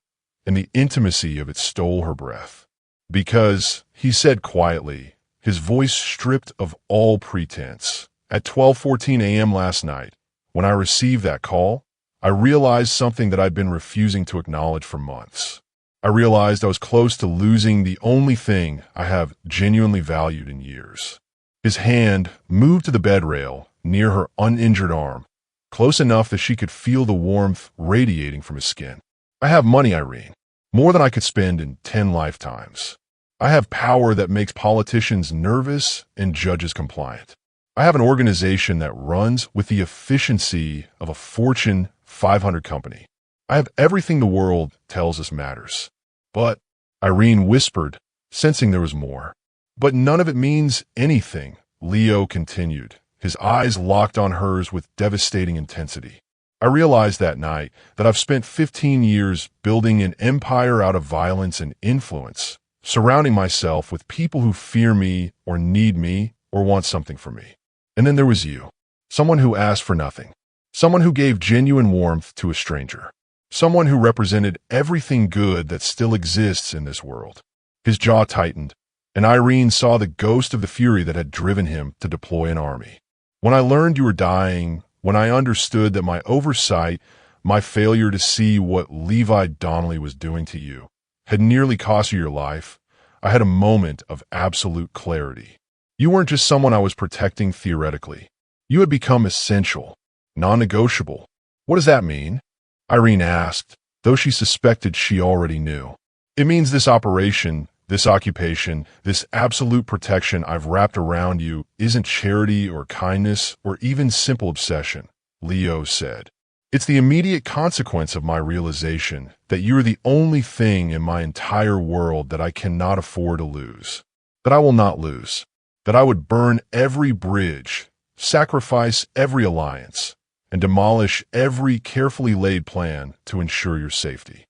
and the intimacy of it stole her breath. Because, he said quietly, his voice stripped of all pretense, at 12:14 a.m. last night, when I received that call, I realized something that I'd been refusing to acknowledge for months. I realized I was close to losing the only thing I have genuinely valued in years. His hand moved to the bed rail near her uninjured arm, close enough that she could feel the warmth radiating from his skin. I have money, Irene, more than I could spend in 10 lifetimes. I have power that makes politicians nervous and judges compliant. I have an organization that runs with the efficiency of a Fortune 500 company. I have everything the world tells us matters. But, Irene whispered, sensing there was more. But none of it means anything, Leo continued, his eyes locked on hers with devastating intensity. I realized that night that I've spent 15 years building an empire out of violence and influence, surrounding myself with people who fear me or need me or want something from me. And then there was you, someone who asked for nothing, someone who gave genuine warmth to a stranger, someone who represented everything good that still exists in this world. His jaw tightened, and Irene saw the ghost of the fury that had driven him to deploy an army. When I learned you were dying, when I understood that my oversight, my failure to see what Levi Donnelly was doing to you, had nearly cost you your life, I had a moment of absolute clarity. You weren't just someone I was protecting theoretically. You had become essential, non-negotiable, What does that mean? Irene asked, though she suspected she already knew. It means this operation, this occupation, this absolute protection I've wrapped around you isn't charity or kindness or even simple obsession, Leo said. It's the immediate consequence of my realization that you are the only thing in my entire world that I cannot afford to lose, that I will not lose, that I would burn every bridge, sacrifice every alliance, and demolish every carefully laid plan to ensure your safety.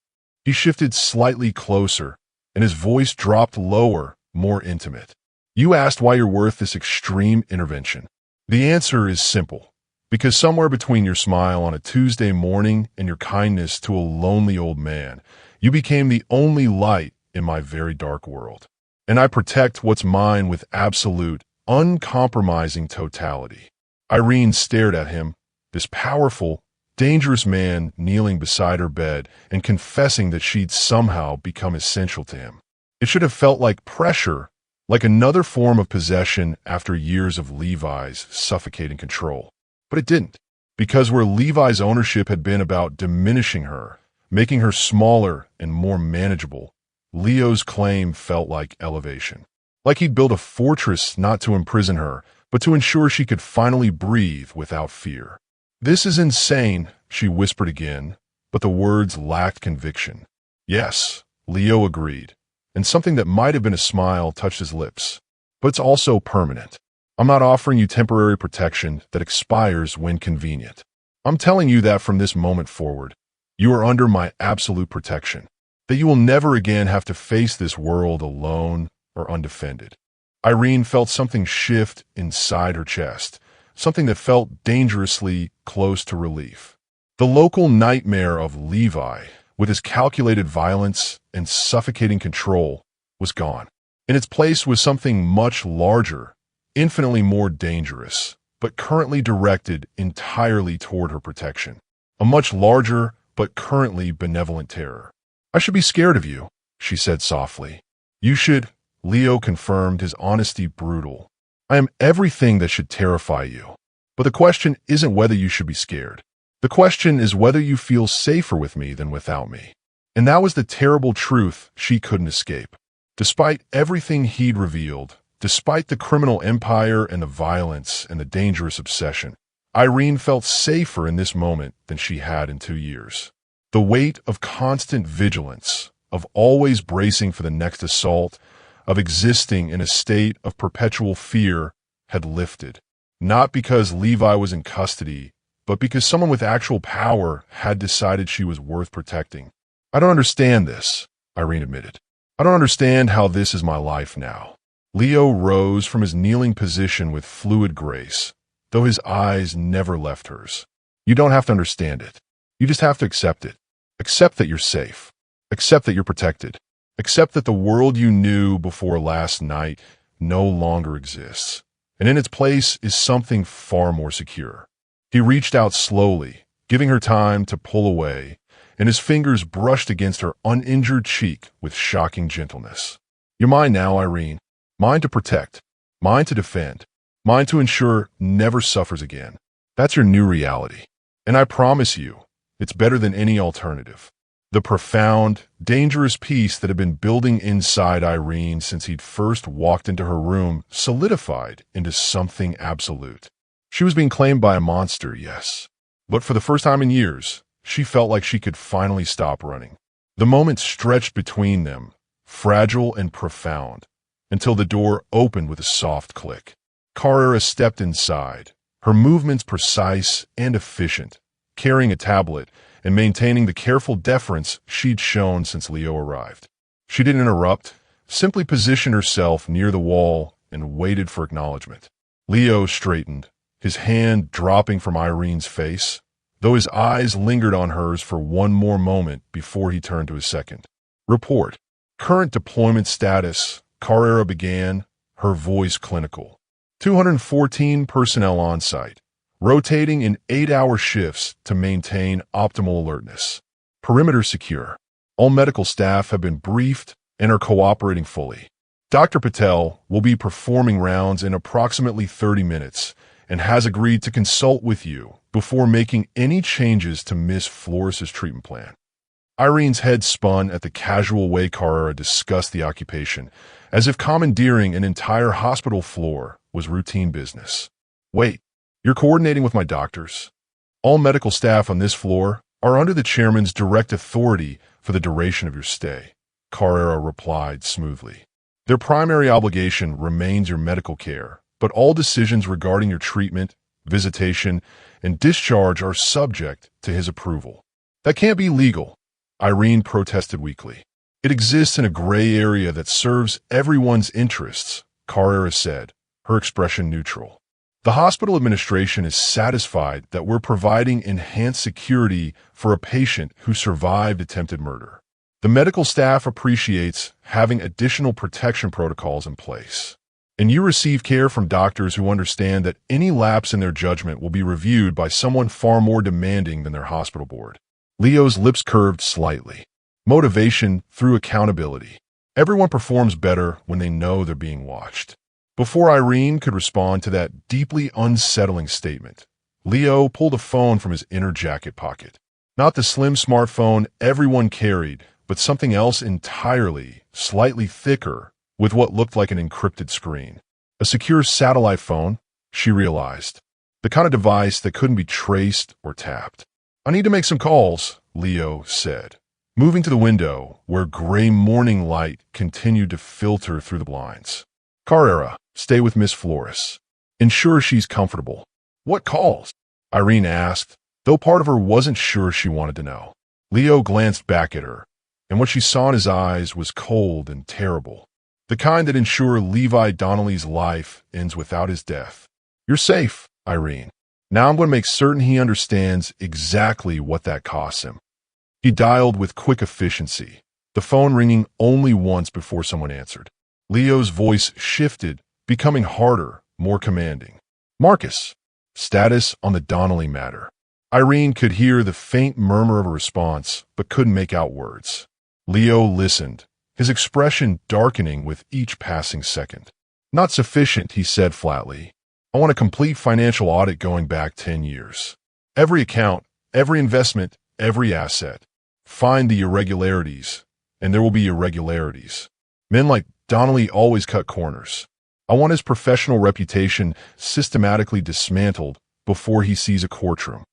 He shifted slightly closer, and his voice dropped lower, more intimate. You asked why you're worth this extreme intervention. The answer is simple. Because somewhere between your smile on a Tuesday morning and your kindness to a lonely old man, you became the only light in my very dark world. And I protect what's mine with absolute, uncompromising totality. Irene stared at him, this powerful, dangerous man kneeling beside her bed and confessing that she'd somehow become essential to him. It should have felt like pressure, like another form of possession after years of Levi's suffocating control. But it didn't, because where Levi's ownership had been about diminishing her, making her smaller and more manageable, Leo's claim felt like elevation. Like he'd built a fortress not to imprison her, but to ensure she could finally breathe without fear. This is insane, she whispered again, but the words lacked conviction. Yes, Leo agreed, and something that might have been a smile touched his lips. But it's also permanent. I'm not offering you temporary protection that expires when convenient. I'm telling you that from this moment forward, you are under my absolute protection, that you will never again have to face this world alone or undefended. Irene felt something shift inside her chest, something that felt dangerously close to relief. The local nightmare of Levi, with his calculated violence and suffocating control, was gone. In its place was something much larger, infinitely more dangerous, but currently directed entirely toward her protection. A much larger, but currently benevolent terror. I should be scared of you, she said softly. You should, Leo confirmed, his honesty brutal. I am everything that should terrify you. But the question isn't whether you should be scared. The question is whether you feel safer with me than without me. And that was the terrible truth she couldn't escape. Despite everything he'd revealed, despite the criminal empire and the violence and the dangerous obsession, Irene felt safer in this moment than she had in 2 years. The weight of constant vigilance, of always bracing for the next assault, of existing in a state of perpetual fear, had lifted. Not because Levi was in custody, but because someone with actual power had decided she was worth protecting. I don't understand this, Irene admitted. I don't understand how this is my life now. Leo rose from his kneeling position with fluid grace, though his eyes never left hers. You don't have to understand it. You just have to accept it. Accept that you're safe. Accept that you're protected. Accept that the world you knew before last night no longer exists, and in its place is something far more secure. He reached out slowly, giving her time to pull away, and his fingers brushed against her uninjured cheek with shocking gentleness. You're mine now, Irene. Mine to protect, mine to defend, mine to ensure never suffers again. That's your new reality. And I promise you, it's better than any alternative. The profound, dangerous peace that had been building inside Irene since he'd first walked into her room solidified into something absolute. She was being claimed by a monster, yes. But for the first time in years, she felt like she could finally stop running. The moment stretched between them, fragile and profound, until the door opened with a soft click. Carrera stepped inside, her movements precise and efficient, carrying a tablet and maintaining the careful deference she'd shown since Leo arrived. She didn't interrupt, simply positioned herself near the wall and waited for acknowledgement. Leo straightened, his hand dropping from Irene's face, though his eyes lingered on hers for one more moment before he turned to his second. Report. Current deployment status, Carrera began, her voice clinical. 214 personnel on site, rotating in 8-hour shifts to maintain optimal alertness. Perimeter secure. All medical staff have been briefed and are cooperating fully. Dr. Patel will be performing rounds in approximately 30 minutes, and has agreed to consult with you before making any changes to Miss Flores's treatment plan. Irene's head spun at the casual way Carrera discussed the occupation, as if commandeering an entire hospital floor was routine business. Wait, you're coordinating with my doctors? All medical staff on this floor are under the chairman's direct authority for the duration of your stay, Carrera replied smoothly. Their primary obligation remains your medical care, but all decisions regarding your treatment, visitation, and discharge are subject to his approval. That can't be legal, Irene protested weakly. It exists in a gray area that serves everyone's interests, Carrera said, her expression neutral. The hospital administration is satisfied that we're providing enhanced security for a patient who survived attempted murder. The medical staff appreciates having additional protection protocols in place. And you receive care from doctors who understand that any lapse in their judgment will be reviewed by someone far more demanding than their hospital board. Leo's lips curved slightly. Motivation through accountability. Everyone performs better when they know they're being watched. Before Irene could respond to that deeply unsettling statement, Leo pulled a phone from his inner jacket pocket. Not the slim smartphone everyone carried, but something else entirely, slightly thicker, with what looked like an encrypted screen. A secure satellite phone, she realized. The kind of device that couldn't be traced or tapped. I need to make some calls, Leo said, moving to the window where gray morning light continued to filter through the blinds. Carrera, stay with Miss Flores. Ensure she's comfortable. What calls? Irene asked, though part of her wasn't sure she wanted to know. Leo glanced back at her, and what she saw in his eyes was cold and terrible. The kind that ensure Levi Donnelly's life ends without his death. You're safe, Irene. Now I'm going to make certain he understands exactly what that costs him. He dialed with quick efficiency, the phone ringing only once before someone answered. Leo's voice shifted, becoming harder, more commanding. Marcus. Status on the Donnelly matter. Irene could hear the faint murmur of a response, but couldn't make out words. Leo listened, his expression darkening with each passing second. Not sufficient, he said flatly. I want a complete financial audit going back 10 years. Every account, every investment, every asset. Find the irregularities, and there will be irregularities. Men like Donnelly always cut corners. I want his professional reputation systematically dismantled before he sees a courtroom.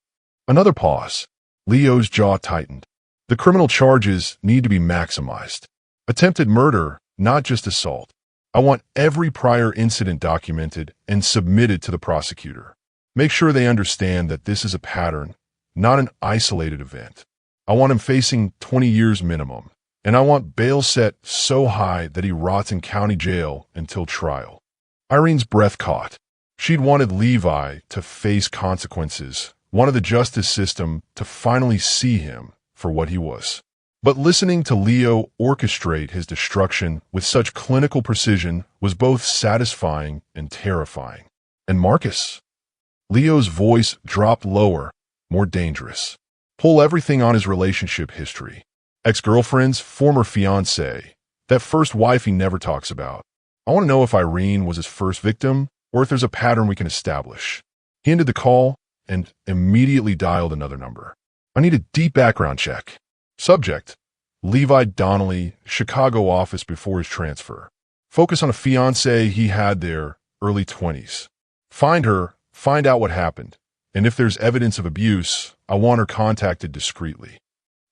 Another pause. Leo's jaw tightened. The criminal charges need to be maximized. Attempted murder, not just assault. I want every prior incident documented and submitted to the prosecutor. Make sure they understand that this is a pattern, not an isolated event. I want him facing 20 years minimum, and I want bail set so high that he rots in county jail until trial. Irene's breath caught. She'd wanted Levi to face consequences, wanted the justice system to finally see him for what he was. But listening to Leo orchestrate his destruction with such clinical precision was both satisfying and terrifying. And Marcus? Leo's voice dropped lower, more dangerous. Pull everything on his relationship history. Ex-girlfriends, former fiancé, that first wife he never talks about. I want to know if Irene was his first victim or if there's a pattern we can establish. He ended the call and immediately dialed another number. I need a deep background check. Subject: Levi Donnelly, Chicago office before his transfer. Focus on a fiancé he had there, early 20s. Find her, find out what happened, and if there's evidence of abuse, I want her contacted discreetly.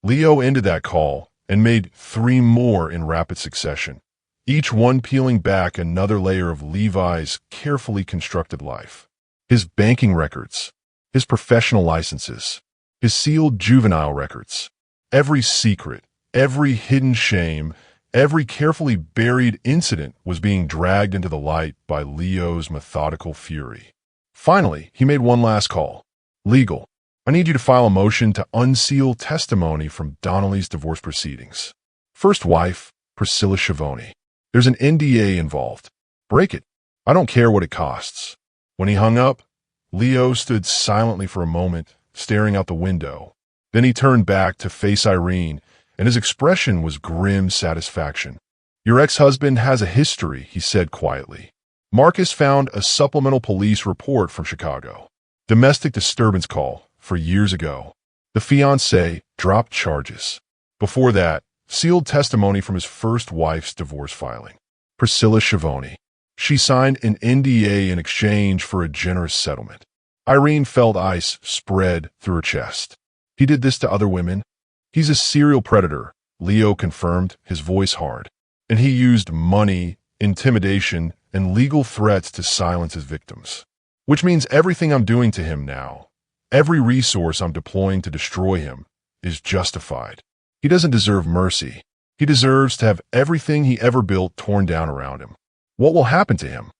Leo ended that call and made 3 more in rapid succession, each one peeling back another layer of Levi's carefully constructed life. His banking records, his professional licenses, his sealed juvenile records. Every secret, every hidden shame, every carefully buried incident was being dragged into the light by Leo's methodical fury. Finally, he made one last call. Legal. I need you to file a motion to unseal testimony from Donnelly's divorce proceedings. First wife, Priscilla Schiavone. There's an NDA involved. Break it. I don't care what it costs. When he hung up, Leo stood silently for a moment, staring out the window. Then he turned back to face Irene, and his expression was grim satisfaction. Your ex-husband has a history, he said quietly. Marcus found a supplemental police report from Chicago. Domestic disturbance call for years ago. The fiancé dropped charges. Before that, sealed testimony from his first wife's divorce filing. Priscilla Schiavone. She signed an NDA in exchange for a generous settlement. Irene felt ice spread through her chest. He did this to other women? He's a serial predator, Leo confirmed, his voice hard. And he used money, intimidation, and legal threats to silence his victims. Which means everything I'm doing to him now, every resource I'm deploying to destroy him, is justified. He doesn't deserve mercy. He deserves to have everything he ever built torn down around him. What will happen to him?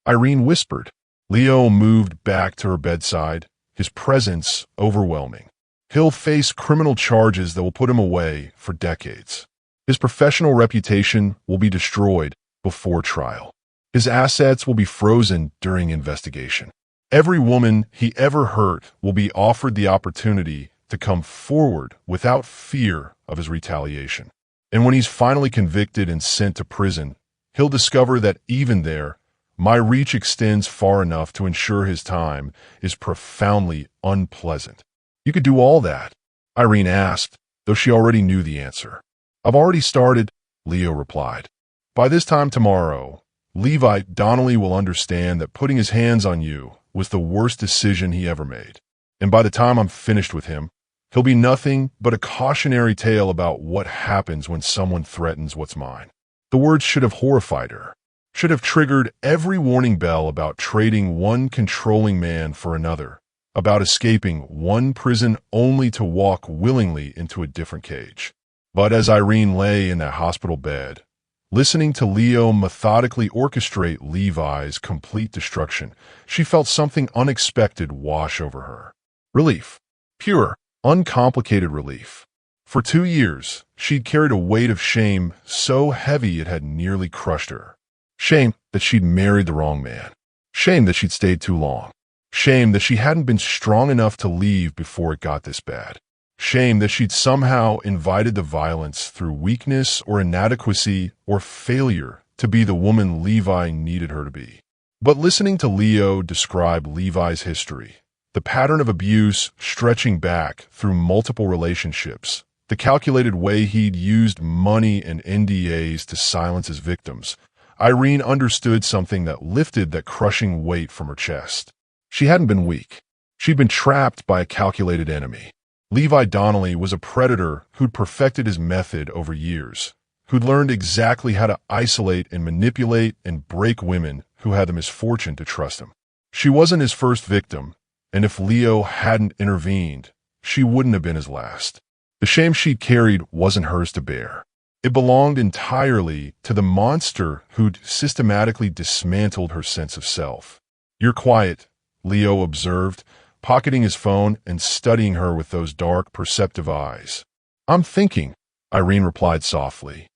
Irene whispered. Leo moved back to her bedside, his presence overwhelming. He'll face criminal charges that will put him away for decades. His professional reputation will be destroyed before trial. His assets will be frozen during investigation. Every woman he ever hurt will be offered the opportunity to come forward without fear of his retaliation. And when he's finally convicted and sent to prison, he'll discover that even there, my reach extends far enough to ensure his time is profoundly unpleasant. You could do all that, Irene asked, though she already knew the answer. I've already started, Leo replied. By this time tomorrow, Levi Donnelly will understand that putting his hands on you was the worst decision he ever made. And by the time I'm finished with him, he'll be nothing but a cautionary tale about what happens when someone threatens what's mine. The words should have horrified her, should have triggered every warning bell about trading one controlling man for another, about escaping one prison only to walk willingly into a different cage. But as Irene lay in that hospital bed, listening to Leo methodically orchestrate Levi's complete destruction, she felt something unexpected wash over her. Relief. Pure, uncomplicated relief. For 2 years, she'd carried a weight of shame so heavy it had nearly crushed her. Shame that she'd married the wrong man. Shame that she'd stayed too long. Shame that she hadn't been strong enough to leave before it got this bad. Shame that she'd somehow invited the violence through weakness or inadequacy or failure to be the woman Levi needed her to be. But listening to Leo describe Levi's history, the pattern of abuse stretching back through multiple relationships, the calculated way he'd used money and NDAs to silence his victims, Irene understood something that lifted that crushing weight from her chest. She hadn't been weak. She'd been trapped by a calculated enemy. Levi Donnelly was a predator who'd perfected his method over years, who'd learned exactly how to isolate and manipulate and break women who had the misfortune to trust him. She wasn't his first victim, and if Leo hadn't intervened, she wouldn't have been his last. The shame she'd carried wasn't hers to bear. It belonged entirely to the monster who'd systematically dismantled her sense of self. You're quiet, Leo observed, pocketing his phone and studying her with those dark, perceptive eyes. I'm thinking, Irene replied softly.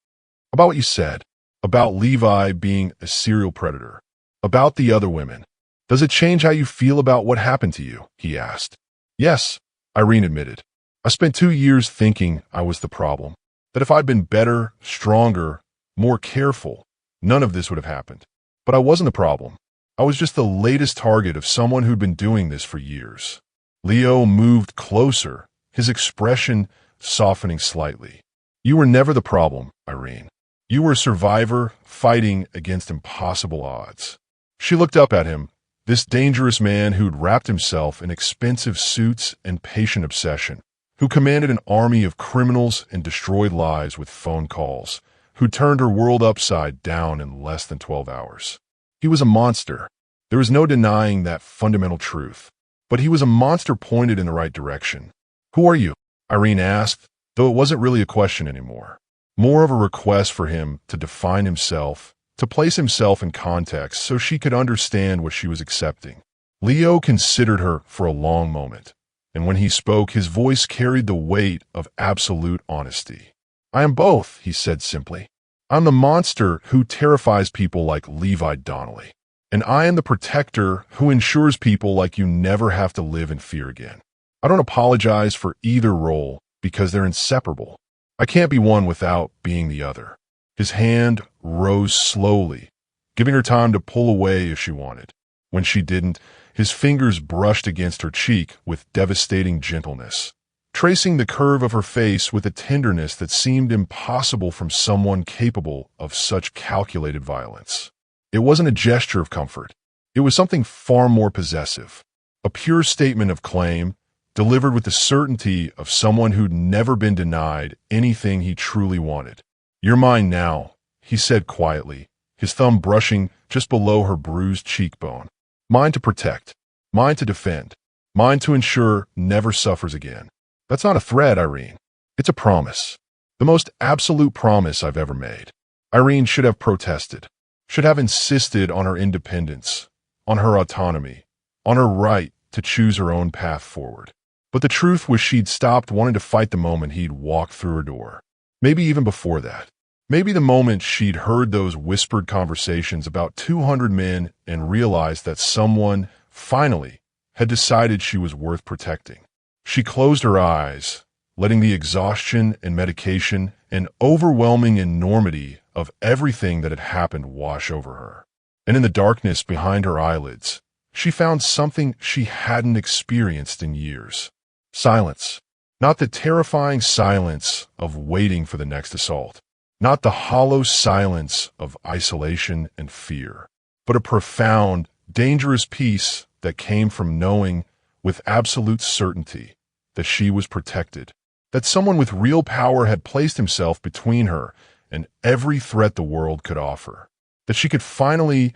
About what you said, about Levi being a serial predator, about the other women. Does it change how you feel about what happened to you? He asked. Yes, Irene admitted. I spent 2 years thinking I was the problem, that if I'd been better, stronger, more careful, none of this would have happened. But I wasn't the problem. I was just the latest target of someone who'd been doing this for years. Leo moved closer, his expression softening slightly. You were never the problem, Irene. You were a survivor fighting against impossible odds. She looked up at him, this dangerous man who'd wrapped himself in expensive suits and patient obsession, who commanded an army of criminals and destroyed lives with phone calls, who turned her world upside down in less than 12 hours. He was a monster. There was no denying that fundamental truth. But he was a monster pointed in the right direction. Who are you? Irene asked, though it wasn't really a question anymore. More of a request for him to define himself, to place himself in context so she could understand what she was accepting. Leo considered her for a long moment, and when he spoke, his voice carried the weight of absolute honesty. I am both, he said simply. I'm the monster who terrifies people like Levi Donnelly, and I am the protector who ensures people like you never have to live in fear again. I don't apologize for either role because they're inseparable. I can't be one without being the other. His hand rose slowly, giving her time to pull away if she wanted. When she didn't, his fingers brushed against her cheek with devastating gentleness, tracing the curve of her face with a tenderness that seemed impossible from someone capable of such calculated violence. It wasn't a gesture of comfort. It was something far more possessive, a pure statement of claim, delivered with the certainty of someone who'd never been denied anything he truly wanted. "You're mine now," he said quietly, his thumb brushing just below her bruised cheekbone. "Mine to protect, mine to defend, mine to ensure never suffers again." That's not a threat, Irene. It's a promise. The most absolute promise I've ever made. Irene should have protested, should have insisted on her independence, on her autonomy, on her right to choose her own path forward. But the truth was she'd stopped wanting to fight the moment he'd walked through her door. Maybe even before that. Maybe the moment she'd heard those whispered conversations about 200 men and realized that someone, finally, had decided she was worth protecting. She closed her eyes, letting the exhaustion and medication and overwhelming enormity of everything that had happened wash over her. And in the darkness behind her eyelids, she found something she hadn't experienced in years. Silence. Not the terrifying silence of waiting for the next assault. Not the hollow silence of isolation and fear, but a profound, dangerous peace that came from knowing with absolute certainty that she was protected, that someone with real power had placed himself between her and every threat the world could offer, that she could finally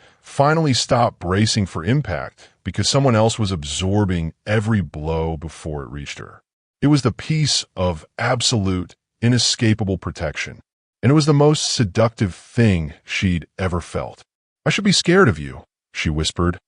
stop bracing for impact because someone else was absorbing every blow before it reached her. It was the peace of absolute, inescapable protection, and it was the most seductive thing she'd ever felt. "I should be scared of you," she whispered,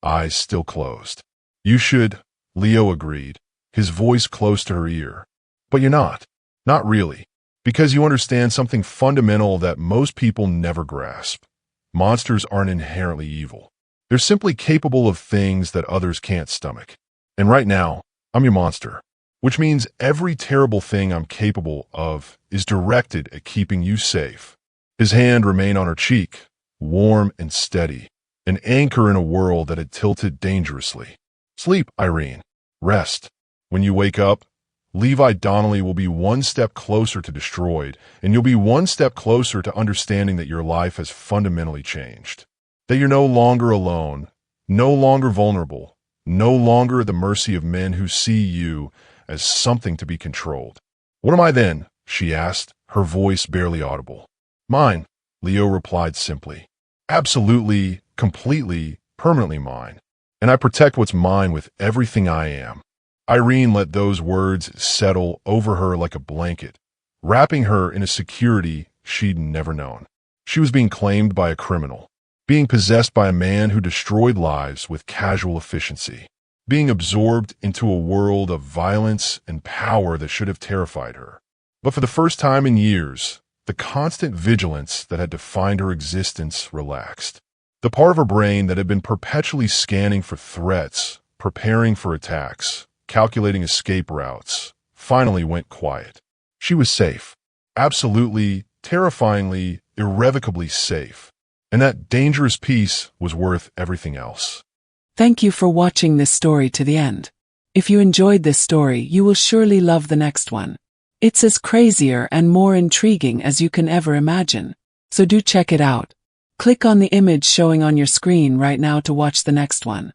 eyes still closed. "You should," Leo agreed, his voice close to her ear. "But you're not. Not really. Because you understand something fundamental that most people never grasp. Monsters aren't inherently evil. They're simply capable of things that others can't stomach. And right now, I'm your monster. Which means every terrible thing I'm capable of is directed at keeping you safe." His hand remained on her cheek, warm and steady, an anchor in a world that had tilted dangerously. "Sleep, Irene. Rest. When you wake up, Levi Donnelly will be one step closer to destroyed, and you'll be one step closer to understanding that your life has fundamentally changed. That you're no longer alone, no longer vulnerable, no longer at the mercy of men who see you as something to be controlled." "What am I then?" she asked, her voice barely audible. "Mine," Leo replied simply. "Absolutely, completely, permanently mine. And I protect what's mine with everything I am." Irene let those words settle over her like a blanket, wrapping her in a security she'd never known. She was being claimed by a criminal, being possessed by a man who destroyed lives with casual efficiency, being absorbed into a world of violence and power that should have terrified her. But for the first time in years, the constant vigilance that had defined her existence relaxed. The part of her brain that had been perpetually scanning for threats, preparing for attacks, calculating escape routes, finally went quiet. She was safe. Absolutely, terrifyingly, irrevocably safe. And that dangerous peace was worth everything else. Thank you for watching this story to the end. If you enjoyed this story, you will surely love the next one. It's as crazier and more intriguing as you can ever imagine. So do check it out. Click on the image showing on your screen right now to watch the next one.